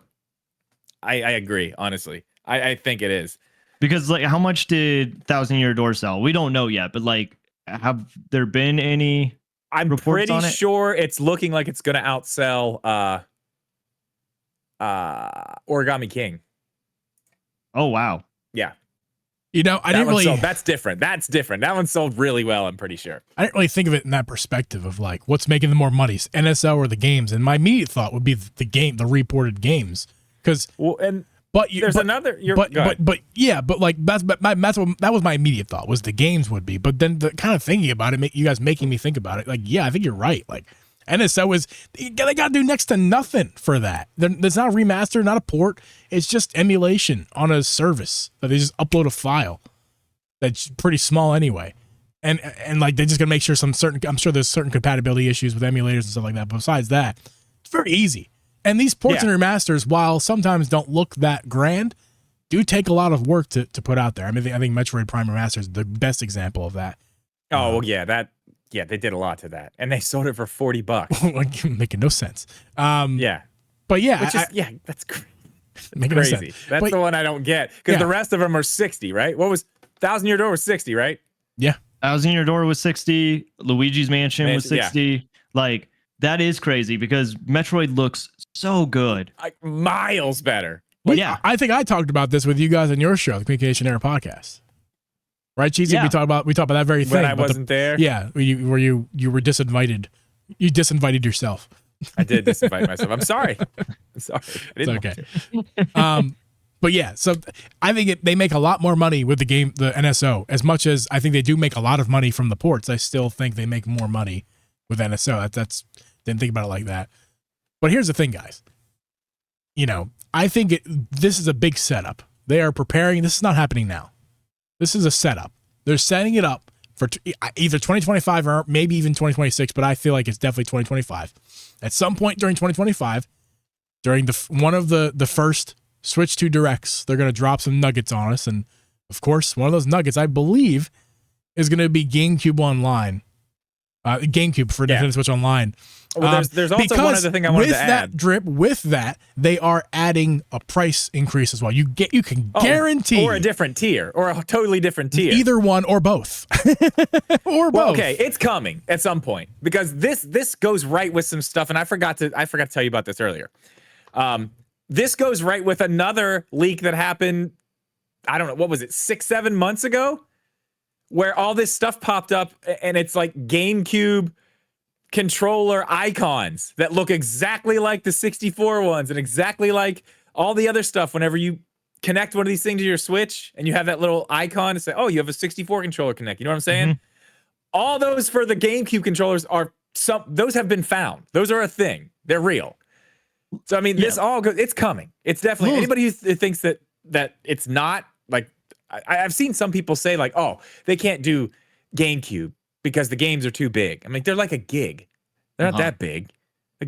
I agree, honestly. I think it is. Because like, how much did Thousand Year Door sell? We don't know yet, but like, have there been any I'm reports pretty on it? sure it's looking like it's going to outsell Origami King. Oh, wow. Yeah. I didn't really. That's different. That's different. That one sold really well, I'm pretty sure. I didn't really think of it in that perspective of like, what's making them more money, NSO or the games? And my immediate thought would be the reported games, because that was my immediate thought, was the games would be. But then the kind of thinking about it, you guys making me think about it, like, yeah, I think you're right. Like, NSO they got to do next to nothing for that. There's not a remaster, not a port. It's just emulation on a service that they just upload a file that's pretty small anyway. And like, they're just gonna make sure I'm sure there's certain compatibility issues with emulators and stuff like that. But besides that, it's very easy. And these ports and remasters, while sometimes don't look that grand, do take a lot of work to put out there. I mean, I think Metroid Prime Remaster is the best example of that. Oh, well, yeah, they did a lot to that, and they sold it for $40. Making no sense. Yeah, but yeah, that's crazy. Making crazy. No sense. That's the one I don't get, because the rest of them are 60, right? What was Thousand Year Door was 60, right? Yeah, Thousand Year Door was 60. Luigi's Mansion was 60. Yeah. Like, that is crazy, because Metroid looks so good, like miles better. But yeah, I think I talked about this with you guys on your show, the Communication Era podcast. Right, Cheezy? Yeah. We talked about that very thing. When I wasn't there. Yeah, you were disinvited. You disinvited yourself. I did disinvite myself. I'm sorry. It's okay. But yeah, so I think they make a lot more money with the NSO. As much as I think they do make a lot of money from the ports, I still think they make more money with NSO. That's didn't think about it like that. But here's the thing, guys. I think this is a big setup. They are preparing. This is not happening now. This is a setup. They're setting it up for either 2025 or maybe even 2026, but I feel like it's definitely 2025. At some point during 2025, during one of the first Switch 2 Directs, they're going to drop some nuggets on us. And, of course, one of those nuggets, I believe, is going to be GameCube Online. GameCube for Nintendo Switch Online. Well, there's also one other thing I wanted to add. With that, they are adding a price increase as well. You can guarantee, or a different tier, or a totally different tier, either one or both, or both. Okay, it's coming at some point, because this goes right with some stuff, and I forgot to tell you about this earlier. This goes right with another leak that happened. I don't know, what was it, 6-7 months ago, where all this stuff popped up, and it's like GameCube controller icons that look exactly like the 64 ones and exactly like all the other stuff. Whenever you connect one of these things to your Switch and you have that little icon to say, oh, you have a 64 controller connect. You know what I'm saying? Mm-hmm. All those for the GameCube controllers those have been found. Those are a thing. They're real. So, I mean, this all goes, it's coming. It's definitely, anybody who thinks that it's not, like, I've seen some people say, like, oh, they can't do GameCube because the games are too big. I mean, they're like a gig. They're not that big.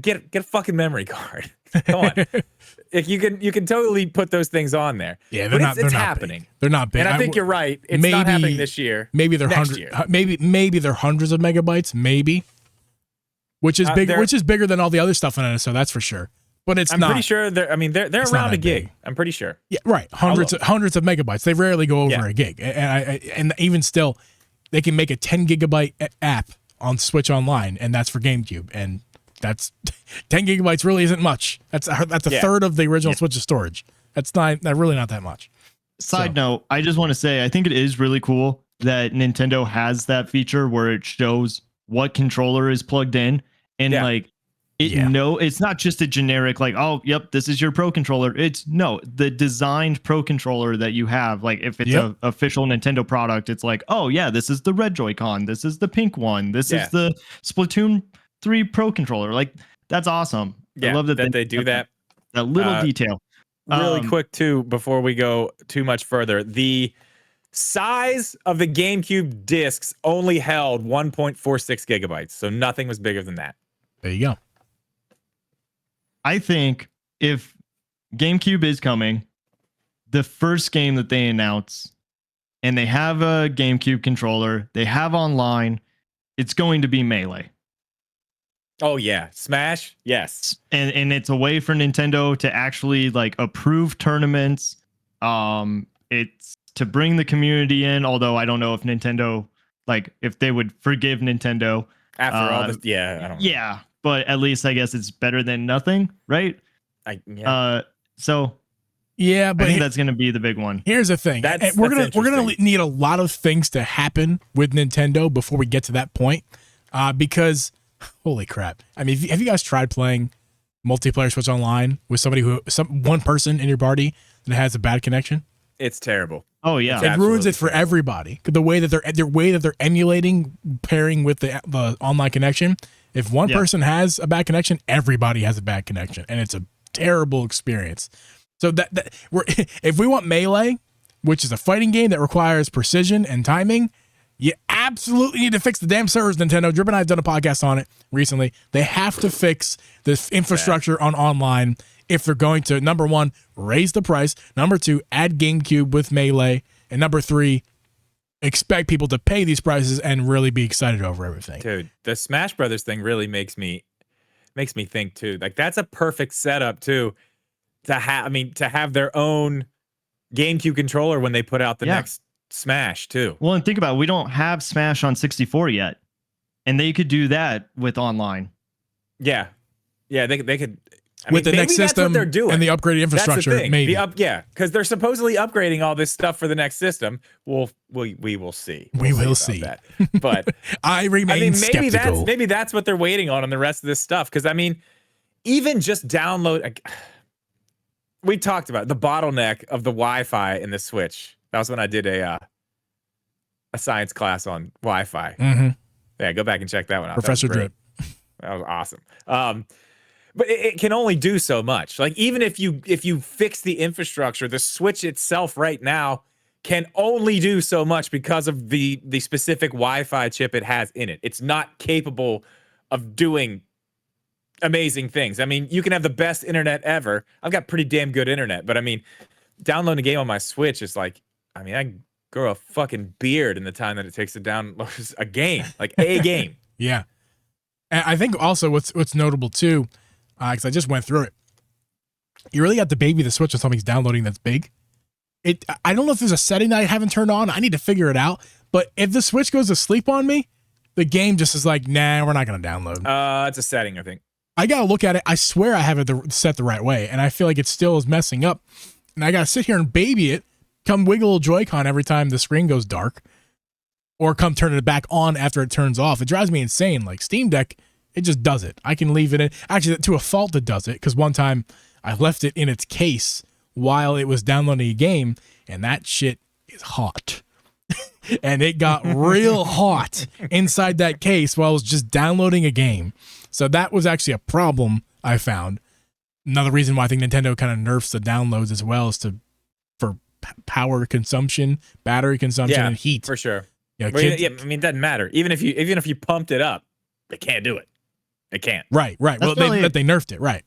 Get a fucking memory card. Come on. If you can totally put those things on there. Yeah, but it's happening. Big. They're not big. And I think you're right. It's not happening this year. Maybe they're maybe they're hundreds of megabytes, maybe. Which is big, which is bigger than all the other stuff on NSO, that's for sure. But I'm pretty sure they're around a gig. I'm pretty sure. Yeah, right. Hundreds of megabytes. They rarely go over a gig. And even still, they can make a 10 gigabyte app on Switch Online, and that's for GameCube. And that's 10 gigabytes really isn't much. That's a third of the original Switch's storage. That's really not that much. Side note, I just want to say I think it is really cool that Nintendo has that feature where it shows what controller is plugged in, and it's not just a generic like, oh yep, this is your Pro controller. It's the designed Pro controller that you have. Like if it's a official Nintendo product, it's like, oh yeah, this is the red Joy-Con, this is the pink one, this is the Splatoon 3 Pro controller. Like that's awesome. I love that they do that little detail. Really quick too, before we go too much further, the size of the GameCube discs only held 1.46 gigabytes, so nothing was bigger than that. There you go. I think if GameCube is coming, the first game that they announce, and they have a GameCube controller, they have online, it's going to be Melee. Oh yeah, Smash, yes. And it's a way for Nintendo to actually like approve tournaments. It's to bring the community in, although I don't know if Nintendo, like if they would forgive Nintendo after all this. Yeah, I don't know. Yeah, but at least I guess it's better than nothing, right? So yeah, but I think that's going to be the big one. Here's the thing: we're gonna need a lot of things to happen with Nintendo before we get to that point, because holy crap! I mean, have you guys tried playing multiplayer Switch Online with one person in your party that has a bad connection? It's terrible. Oh yeah, it ruins it for everybody. The way that they're emulating pairing with the online connection. If one person has a bad connection, everybody has a bad connection, and it's a terrible experience. So if we want Melee, which is a fighting game that requires precision and timing, you absolutely need to fix the damn servers, Nintendo. Drip and I have done a podcast on it recently. They have to fix this infrastructure on online if they're going to, number one, raise the price, number two, add GameCube with Melee, and number three, expect people to pay these prices and really be excited over everything. Dude, the Smash Brothers thing really makes me think too. Like that's a perfect setup too to have their own GameCube controller when they put out the next Smash too. Well, and think about it, we don't have Smash on 64 yet, and they could do that with online. Yeah, they could. With the next system they're doing. And the upgraded infrastructure, that's the thing. maybe. Because they're supposedly upgrading all this stuff for the next system. We will see. We will see. That. But I remain skeptical. Maybe that's what they're waiting on the rest of this stuff. Because I mean, even just download. We talked about the bottleneck of the Wi-Fi in the Switch. That was when I did a science class on Wi-Fi. Mm-hmm. Yeah, go back and check that one out. Professor Drip. That was awesome. But it can only do so much. Like even if you fix the infrastructure, the Switch itself right now can only do so much because of the specific Wi-Fi chip it has in it. It's not capable of doing amazing things. I mean, you can have the best internet ever. I've got pretty damn good internet, but I mean, downloading a game on my Switch is like, I mean, I grow a fucking beard in the time that it takes to download a game, like a game. Yeah. And I think also what's notable too, because I just went through it. You really got to baby the Switch with something's downloading that's big. I don't know if there's a setting that I haven't turned on. I need to figure it out. But if the Switch goes to sleep on me, the game just is like, nah, we're not going to download. It's a setting, I think. I got to look at it. I swear I have it set the right way, and I feel like it still is messing up. And I got to sit here and baby it, come wiggle a Joy-Con every time the screen goes dark, or come turn it back on after it turns off. It drives me insane. Like Steam Deck, it just does it. I can leave it in. Actually, to a fault, it does it, because one time I left it in its case while it was downloading a game, and that shit is hot. And it got real hot inside that case while I was just downloading a game. So that was actually a problem I found. Another reason why I think Nintendo kind of nerfs the downloads as well is for power consumption, battery consumption, and heat. For sure. Yeah, I mean, it doesn't matter. Even if you pumped it up, they can't do it. It can't. Right. That's Well, really they nerfed it. Right.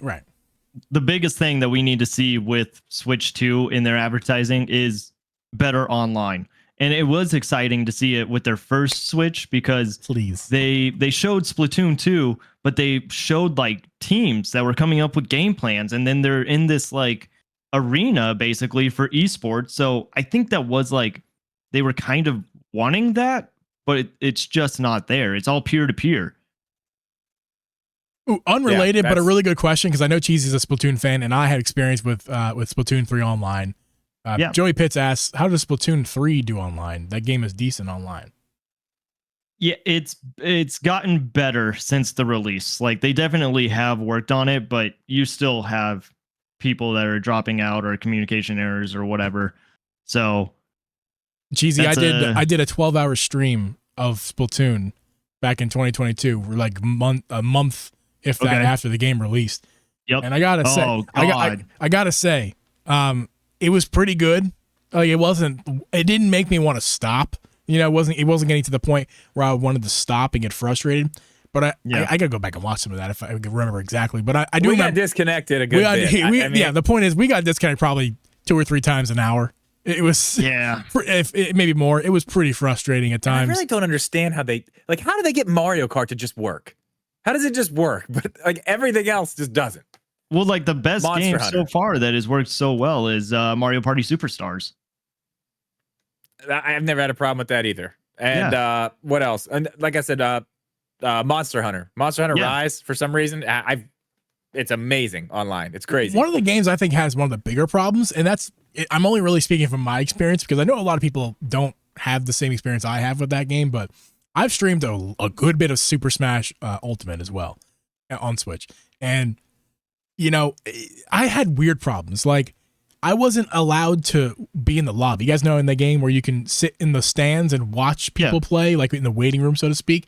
the biggest thing that we need to see with Switch 2 in their advertising is better online. And it was exciting to see it with their first Switch because they showed Splatoon 2, but they showed like teams that were coming up with game plans, and then they're in this like arena basically for esports. So I think that was like they were kind of wanting that, but it's just not there. It's all peer to peer. Ooh, unrelated, but a really good question because I know Cheezy's a Splatoon fan, and I had experience with Splatoon 3 online. Joey Pitts asks, "How does Splatoon 3 do online? That game is decent online." Yeah, it's gotten better since the release. Like they definitely have worked on it, but you still have people that are dropping out or communication errors or whatever. So, Cheesy, I did a 12-hour stream of Splatoon back in 2022. We're like a month if that after the game released. Yep. And I gotta say, I gotta say, it was pretty good. Like it didn't make me want to stop. You know, it wasn't getting to the point where I wanted to stop and get frustrated. But I gotta go back and watch some of that if I can remember exactly. But I do. We got disconnected a good bit. The point is we got disconnected probably 2 or 3 times an hour. It was maybe more. It was pretty frustrating at times. I really don't understand how do they get Mario Kart to just work? How does it just work? But like everything else just doesn't. Well, like the best game so far that has worked so well is Mario Party Superstars. I've never had a problem with that either. And what else? And like I said, Monster Hunter Rise, for some reason, it's amazing online. It's crazy. One of the games I think has one of the bigger problems, and I'm only really speaking from my experience because I know a lot of people don't have the same experience I have with that game, but I've streamed a good bit of Super Smash Ultimate as well on Switch. And, you know, I had weird problems. Like, I wasn't allowed to be in the lobby. You guys know in the game where you can sit in the stands and watch people play, like in the waiting room, so to speak.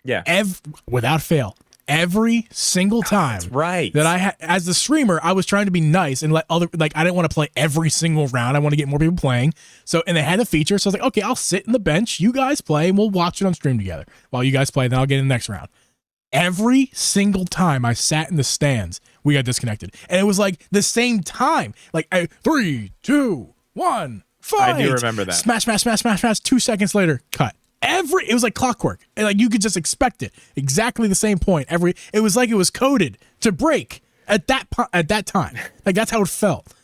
Yeah. Without fail, every single time that I had as the streamer, I was trying to be nice and let I didn't want to play every single round. I want to get more people playing. So, and they had a feature. So I was like, okay, I'll sit in the bench. You guys play and we'll watch it on stream together while you guys play. Then I'll get in the next round. Every single time I sat in the stands, we got disconnected. And it was like the same time, like 3, 2, 1, fight. I do remember that. Smash, smash, smash, smash, smash. 2 seconds later, cut. It was like clockwork. And like you could just expect it. Exactly the same point. It was like it was coded to break at that time. Like that's how it felt.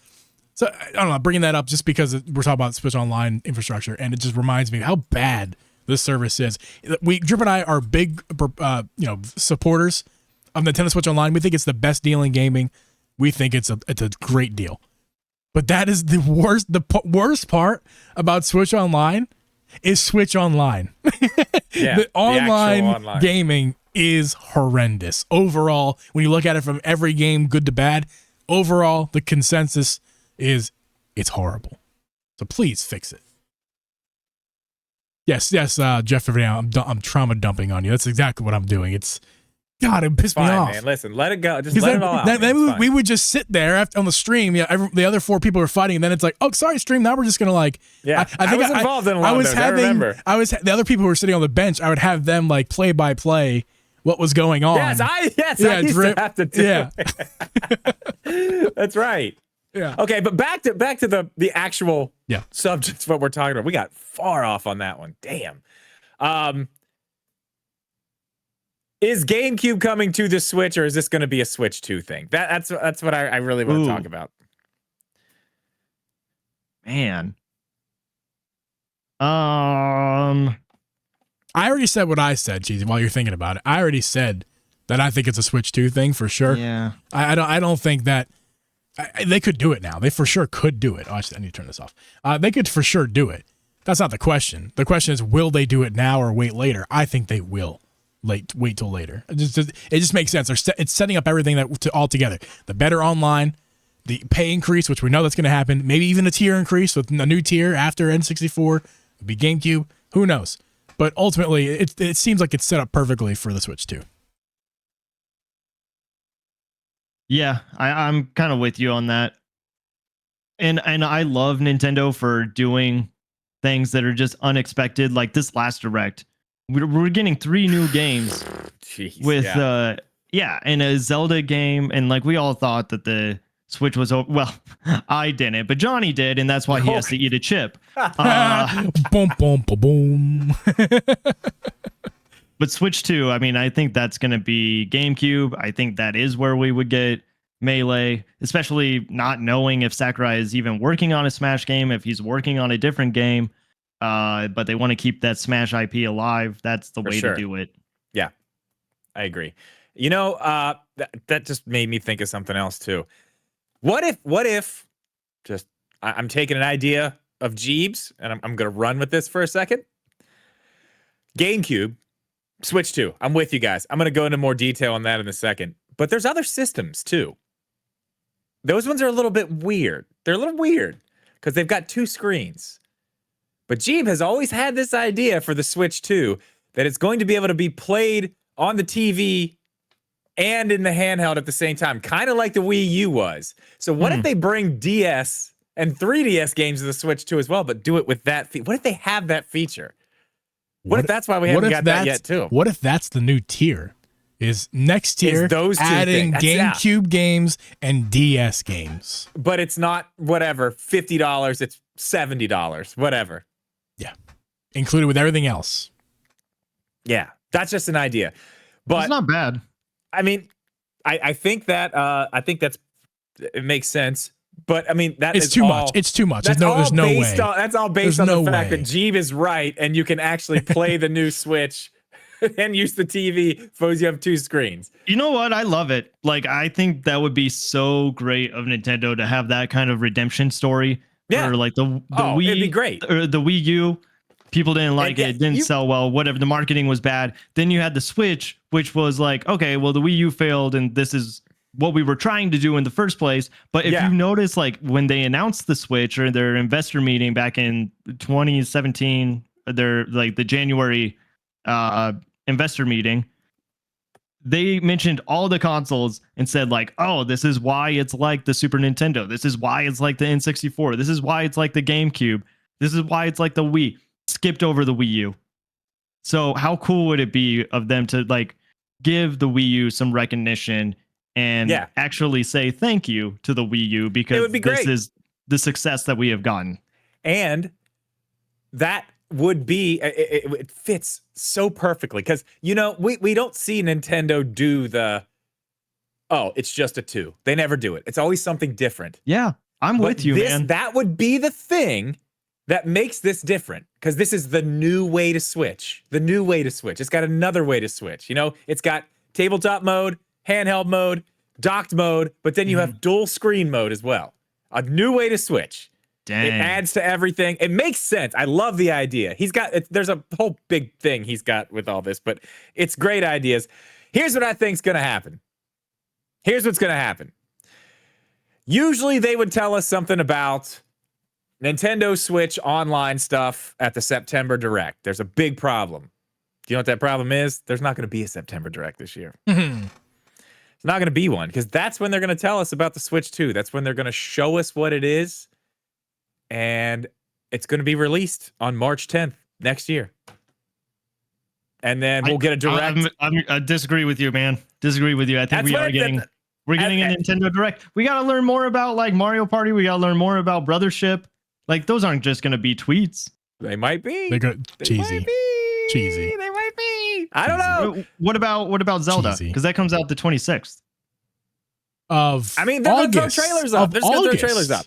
So I don't know, bringing that up just because we're talking about Switch Online infrastructure, and it just reminds me of how bad this service is. Drip and I are big, supporters of Nintendo Switch Online. We think it's the best deal in gaming. We think it's a great deal. But that is the worst. The worst part about Switch Online is Switch Online. The online gaming is horrendous. Overall, when you look at it from every game, good to bad, overall, the consensus is it's horrible. So please fix it. Yes, Jeff, I'm trauma dumping on you. That's exactly what I'm doing. It pissed me off. Man, listen, let it go. Just let it all out. Then we would just sit there on the stream. Yeah, the other 4 people were fighting, and then it's like, oh, sorry, stream. Now we're just gonna like. Yeah, I was involved in a lot of those. I remember. The other people who were sitting on the bench. I would have them like play by play what was going on. I used to have to do it. That's right. Yeah. Okay, but back to the actual subject of what we're talking about. We got far off on that one. Damn. Is GameCube coming to the Switch, or is this going to be a Switch 2 thing? That's what I really want to talk about. Man. I already said what I said, Cheezy, while you're thinking about it. I already said that I think it's a Switch 2 thing for sure. Yeah. I don't think that they could do it now. They for sure could do it. Oh, I need to turn this off. They could for sure do it. That's not the question. The question is, will they do it now or wait later? I think they will. Wait till later. It just makes sense. It's setting up everything all together. The better online, the pay increase, which we know that's going to happen. Maybe even a tier increase with a new tier after N64. It'll be GameCube. Who knows? But ultimately, it seems like it's set up perfectly for the Switch 2. Yeah, I'm kind of with you on that. And I love Nintendo for doing things that are just unexpected. Like this last Direct, we're getting 3 new games with yeah, in a Zelda game, and like we all thought that the Switch was well, I didn't, but Johnny did, and that's why he has to eat a chip. Boom, boom, boom, boom. But Switch 2, I mean, I think that's going to be GameCube. I think that is where we would get Melee, especially not knowing if Sakurai is even working on a Smash game, if he's working on a different game. But they want to keep that Smash IP alive. That's the way to do it. Yeah, I agree. You know, that just made me think of something else too. What if just I'm taking an idea of Geeb's and I'm going to run with this for a second. GameCube, Switch 2. I'm with you guys. I'm going to go into more detail on that in a second. But there's other systems too. Those ones are a little bit weird. They're a little weird because they've got 2 screens. But Geeb has always had this idea for the Switch 2 that it's going to be able to be played on the TV and in the handheld at the same time, kind of like the Wii U was. So what if they bring DS and 3DS games to the Switch 2 as well, but do it with that? What if they have that feature? What if that's why we haven't got that yet too? What if that's the new tier? Is next tier those adding GameCube games and DS games? But it's not whatever, $50. It's $70, whatever. Yeah, included with everything else. Yeah, that's just an idea, but it's not bad. I mean, I think that's it makes sense. But I mean, it's too much. It's too much. There's no way. That's all based on the fact that Geeb is right, and you can actually play the new Switch and use the TV. Suppose you have 2 screens. You know what? I love it. Like, I think that would be so great of Nintendo to have that kind of redemption story. Yeah, or like the Wii, it'd be great. Or the Wii U. People didn't like it. It didn't sell well. Whatever. The marketing was bad. Then you had the Switch, which was like, okay, well, the Wii U failed, and this is what we were trying to do in the first place. But if you notice, like when they announced the Switch or their investor meeting back in 2017, their like the January investor meeting, they mentioned all the consoles and said like, oh, this is why it's like the Super Nintendo. This is why it's like the N64. This is why it's like the GameCube. This is why it's like the Wii. Skipped over the Wii U. So how cool would it be of them to like give the Wii U some recognition and actually say thank you to the Wii U, because it would be this is the success that we have gotten. And that would be, it fits so perfectly because, you know, we don't see Nintendo do the, oh, it's just a 2. They never do it. It's always something different. Yeah, I'm with you, man. That would be the thing that makes this different, because this is the new way to switch. The new way to switch. It's got another way to switch. You know, it's got tabletop mode, handheld mode, docked mode, but then you have dual screen mode as well. A new way to switch. Dang. It adds to everything. It makes sense. I love the idea. There's a whole big thing he's got with all this, but it's great ideas. Here's what I think's going to happen. Here's what's going to happen. Usually they would tell us something about Nintendo Switch online stuff at the September Direct. There's a big problem. Do you know what that problem is? There's not going to be a September Direct this year. It's not going to be one, because that's when they're going to tell us about the Switch 2. That's when they're going to show us what it is. And it's going to be released on March 10th next year. And then we'll get a Direct. I disagree with you, man. Disagree with you. I think we're getting a Nintendo Direct. We got to learn more about like Mario Party. We got to learn more about Brothership. Like, those aren't just going to be tweets. They might be. They go cheesy. Cheesy. They might be. I don't know. What about Zelda? Because that comes out the 26th. I mean, they're going to throw trailers up. They're just going to throw trailers up.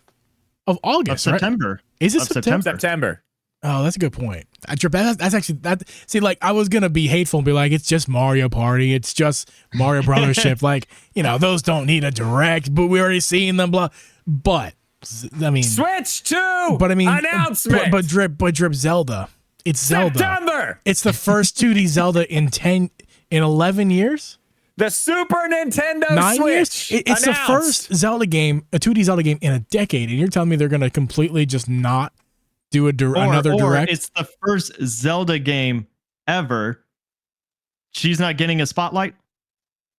Of August, of September. Right? Is it September? September. Oh, that's a good point. That's actually that. See, like, I was gonna be hateful and be like, it's just Mario Party, it's just Mario Brothership. Like, you know, those don't need a Direct, but we already seen them. Blah. But I mean, Switch 2. But I mean, announcement. But drip Zelda. It's Zelda. September. It's the first 2D Zelda in 11 years. The Super Nintendo 9 Switch. Years? It's the first Zelda game, a 2D Zelda game in a decade, and you're telling me they're going to completely just not do another Direct? It's the first Zelda game ever. She's not getting a spotlight.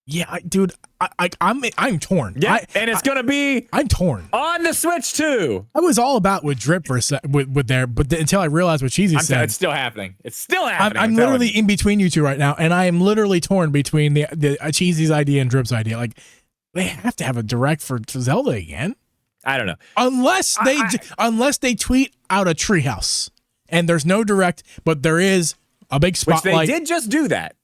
Yeah, dude, I'm torn. Yeah, and it's gonna be I'm torn on the Switch too. I was all about with Drip for a with there, but until I realized what Cheezy said, it's still happening. It's still happening. I'm literally in between you two right now, and I am literally torn between the Cheezy's idea and Drip's idea. Like, they have to have a direct for Zelda again. I don't know, unless they tweet out a treehouse, and there's no direct, but there is a big spotlight. Which they did just do that.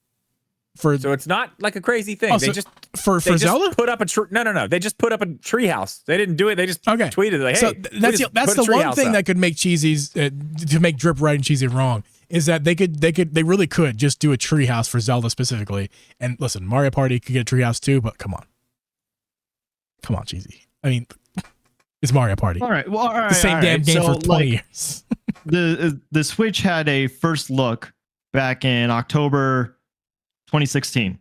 So it's not like a crazy thing. They just for Zelda put up a no. They just put up a treehouse. They didn't do it. They just tweeted like, hey. So that's the one thing that could make Cheezy's to make Drip right and Cheesy wrong is that they really could just do a treehouse for Zelda specifically. And listen, Mario Party could get a treehouse too, but come on, Cheesy. I mean, it's Mario Party. All right, well, all right, the same damn game for 20 years. the Switch had a first look back in October 2016.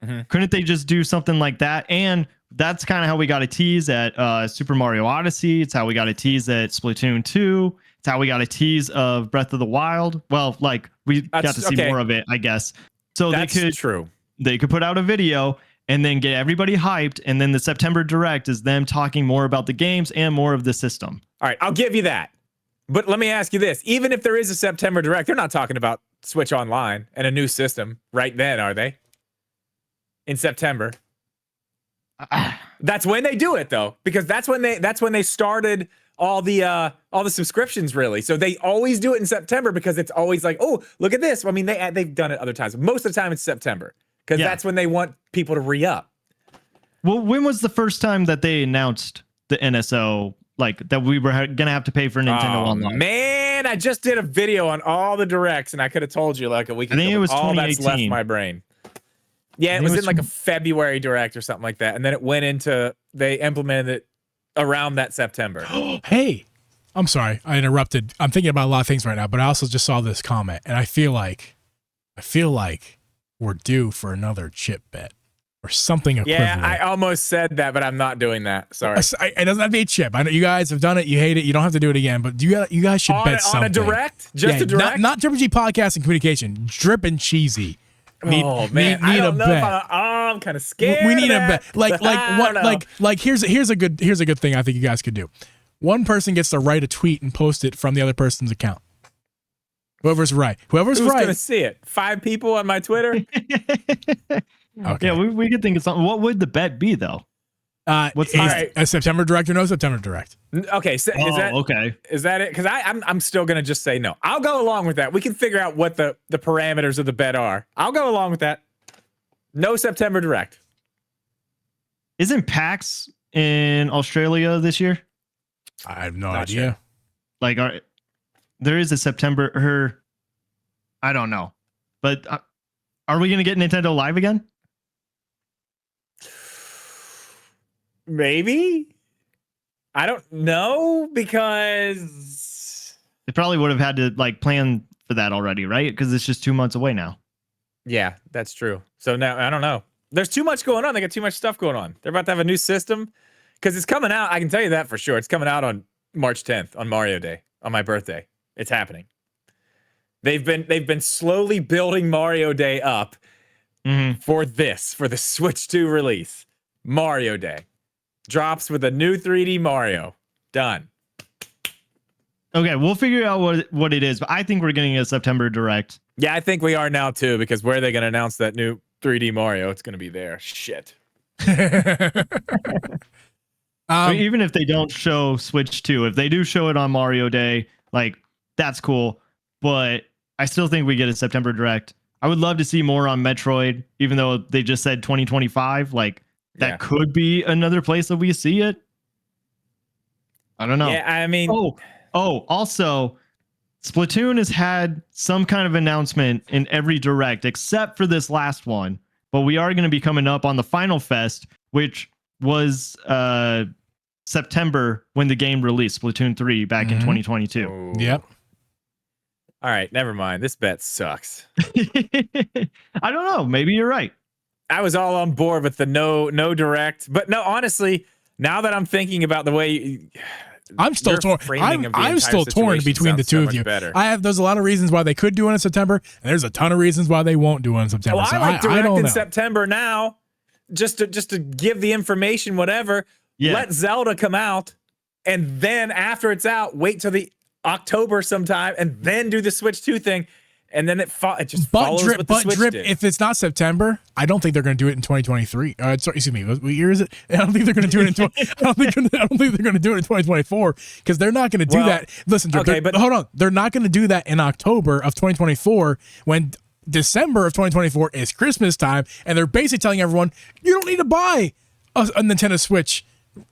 Mm-hmm. Couldn't they just do something like that? And that's kind of how we got a tease at Super Mario Odyssey. It's how we got a tease at Splatoon 2. It's how we got a tease of Breath of the Wild. Well, like we got to see more of it, I guess. So they could put out a video and then get everybody hyped. And then the September Direct is them talking more about the games and more of the system. All right, I'll give you that. But let me ask you this. Even if there is a September Direct, they're not talking about Switch Online and a new system right then, are they? In September. That's when they do it though, because that's when they started all the subscriptions really. So they always do it in September because it's always like, oh, look at this. I mean, they've done it other times. Most of the time it's September because that's when they want people to re-up. Well, when was the first time that they announced the NSO? Like that we were gonna have to pay for Nintendo Online. Man, I just did a video on all the directs, and I could have told you like a week ago. I think it was all 2018. that's left my brain. Yeah, it was in like a February direct or something like that, and then it went into they implemented it around that September. Hey, I'm sorry, I interrupted. I'm thinking about a lot of things right now, but I also just saw this comment, and I feel like we're due for another chip bet. Or something equivalent. Yeah, I almost said that, but I'm not doing that. Sorry. It doesn't have to be a chip. I know you guys have done it. You hate it. You don't have to do it again. But you guys should bet something. On a direct? Just a direct? Not Triple G Podcast and Communication. Drip and Cheesy. Man. I don't know if I'm kind of scared. We need a bet. Here's a good thing I think you guys could do. One person gets to write a tweet and post it from the other person's account. Whoever's right. Who's going to see it? 5 people on my Twitter? Okay. Yeah, we could think of something. What would the bet be though? What's a September Direct or no September Direct? Okay, so is that it? Because I'm still gonna just say no. I'll go along with that. We can figure out what the parameters of the bet are. I'll go along with that. No September Direct. Isn't PAX in Australia this year? I have no idea. Sure. Like, there is a September. I don't know, but are we gonna get Nintendo Live again? Maybe. I don't know because they probably would have had to like plan for that already, right? Because it's just 2 months away now. Yeah, that's true. So now I don't know. There's too much going on. They got too much stuff going on. They're about to have a new system because it's coming out. I can tell you that for sure. It's coming out on March 10th on Mario Day on my birthday. It's happening. They've been slowly building Mario Day up for the Switch 2 release. Mario Day drops with a new 3D Mario. Done. Okay, we'll figure out what it is, but I think we're getting a September Direct. Yeah, I think we are now too, because where are they going to announce that new 3D Mario? It's going to be there. Shit. Even if they don't show Switch 2, if they do show it on Mario Day, like that's cool. But I still think we get a September Direct. I would love to see more on Metroid, even though they just said 2025. Like that could be another place that we see it. I don't know. Yeah, I mean, also, Splatoon has had some kind of announcement in every Direct except for this last one. But we are going to be coming up on the Final Fest, which was September when the game released, Splatoon 3 back in 2022. Oh. Yep. All right, never mind. This bet sucks. I don't know. Maybe you're right. I was all on board with the no Direct, but no, honestly, now that I'm thinking about the way I'm still torn. I'm still torn between the two of you. There's a lot of reasons why they could do it in September, and there's a ton of reasons why they won't do it in September. Well, I like Direct in September now. just to give the information, whatever. Yeah. Let Zelda come out, and then after it's out, wait till the October sometime, and then do the Switch 2 thing, and then it just follows what the Switch did. If it's not September, I don't think they're going to do it in 2023. Sorry, excuse me, what year is it? I don't think they're going to do it in. I don't think they're going to do it in 2024 because they're not going to do that. Listen, okay, but hold on, they're not going to do that in October of 2024 when December of 2024 is Christmas time, and they're basically telling everyone you don't need to buy a Nintendo Switch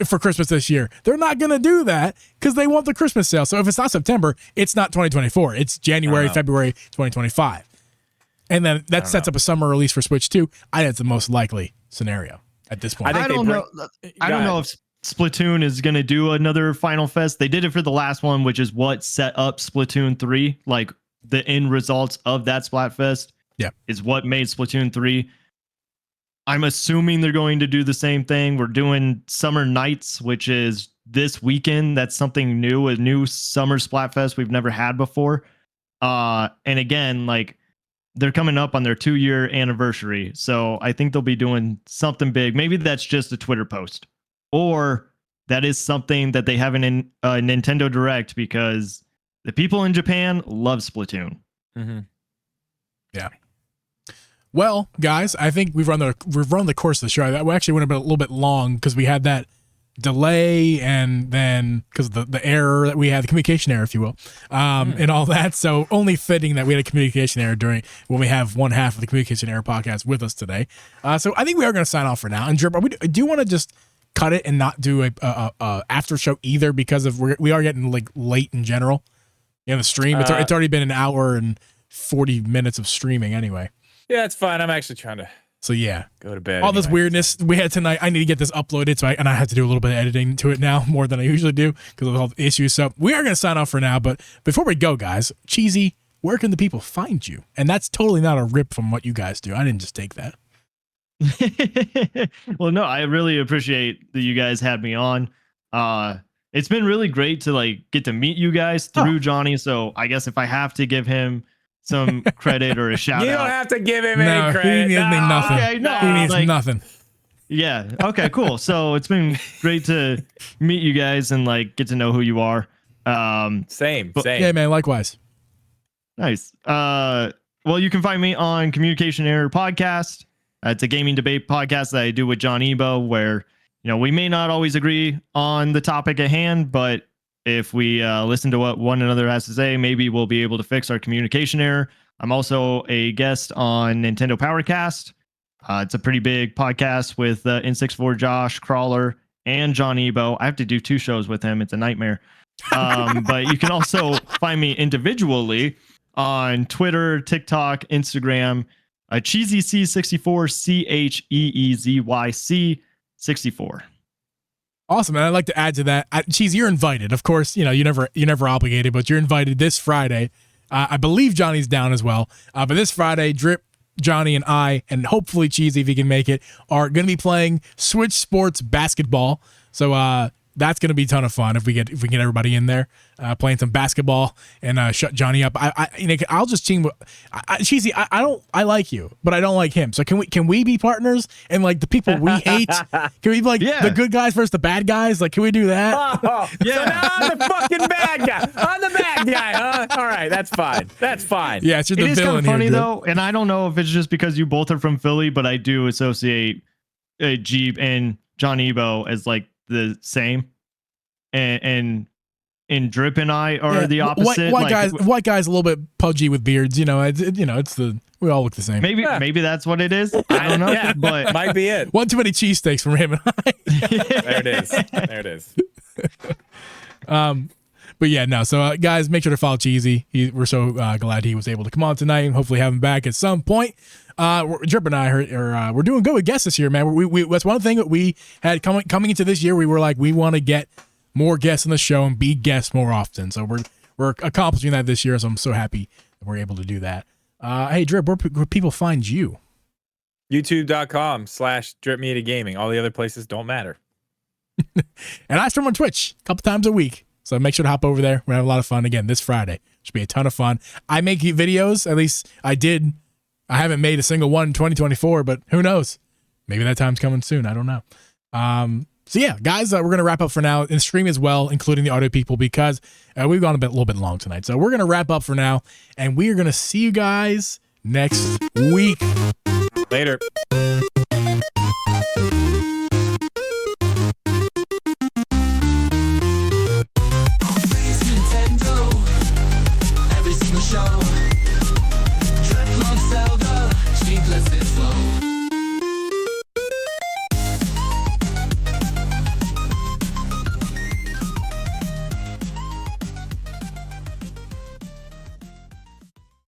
for Christmas this year. They're not going to do that because they want the Christmas sale. So if it's not September, it's not 2024. It's January, February 2025. And then that sets up a summer release for Switch 2. I think it's the most likely scenario at this point. I don't know if Splatoon is going to do another Final Fest. They did it for the last one, which is what set up Splatoon 3. Like the end results of that Splatfest is what made Splatoon 3. I'm assuming they're going to do the same thing. We're doing Summer Nights, which is this weekend. That's something new, a new summer Splatfest we've never had before. And again, like they're coming up on their 2-year anniversary. So I think they'll be doing something big. Maybe that's just a Twitter post, or that is something that they have in Nintendo Direct, because the people in Japan love Splatoon. Mm-hmm. Yeah. Well, guys, I think we've run the course of the show. That actually went a little bit long because we had that delay, and then because of the error that we had, the communication error, if you will, and all that. So only fitting that we had a communication error when we have one half of the communication error podcast with us today. So I think we are going to sign off for now. And Drip, do you want to just cut it and not do a after show either, because we are getting like late in general in the stream. It's already been an hour and 40 minutes of streaming anyway. Yeah, it's fine. I'm actually trying to go to bed. All this weirdness we had tonight, I need to get this uploaded, and I have to do a little bit of editing to it now, more than I usually do because of all the issues. So we are going to sign off for now, but before we go, guys, Cheezy, where can the people find you? And that's totally not a rip from what you guys do. I didn't just take that. Well, no, I really appreciate that you guys had me on. It's been really great to like get to meet you guys through Johnny. So I guess if I have to give him some credit or a shout out, you don't have to give him any credit. He needs nothing. Okay, he needs nothing. Yeah. Okay, cool. So it's been great to meet you guys and like get to know who you are. Same. Yeah, man. Likewise. Nice. Well, you can find me on Communication Error Podcast. It's a gaming debate podcast that I do with John Ebo, where we may not always agree on the topic at hand, but if we listen to what one another has to say, maybe we'll be able to fix our communication error. I'm also a guest on Nintendo Powercast. It's a pretty big podcast with N64 Josh, Crawler, and John Ebo. I have to do 2 shows with him. It's a nightmare. But you can also find me individually on Twitter, TikTok, Instagram, CheezyC64, CheezyC64. Awesome, and I'd like to add to that, Cheezy, you're invited. Of course, you're never obligated, but you're invited this Friday. I believe Johnny's down as well. But this Friday, Drip, Johnny, and I, and hopefully Cheezy, if he can make it, are going to be playing Switch Sports basketball. So that's going to be a ton of fun if we get everybody in there playing some basketball and shut Johnny up. I'll just team. Cheezy, I like you, but I don't like him. So can we be partners? And like the people we hate, can we be like the good guys versus the bad guys? Like, can we do that? So now I'm the fucking bad guy. I'm the bad guy, huh? All right, that's fine. Yeah, it's just the villain here. It is kind of funny though, and I don't know if it's just because you both are from Philly, but I do associate Geeb and John Ebo as like the same, and Drip and I are the opposite. White guys a little bit pudgy with beards. We all look the same. Maybe that's what it is. I don't know, but might be it. One too many cheesesteaks from him and I. There it is. But yeah, no. So guys, make sure to follow Cheezy. We're so glad he was able to come on tonight, and hopefully have him back at some point. Drip and I we're doing good with guests this year, man. We that's one thing that we had coming into this year. We were like, we want to get more guests on the show and be guests more often. So we're accomplishing that this year. So I'm so happy that we're able to do that. Hey, Drip, where people find you? YouTube.com/DripMediaGaming. All the other places don't matter. And I stream on Twitch a couple times a week. So make sure to hop over there. We're having a lot of fun again this Friday. Should be a ton of fun. I make videos. At least I did. I haven't made a single one in 2024, but who knows? maybe that time's coming soon. I don't know. So yeah, guys, we're going to wrap up for now and stream as well, including the audio people, because we've gone a little bit long tonight. So we're going to wrap up for now, and we are going to see you guys next week. Later.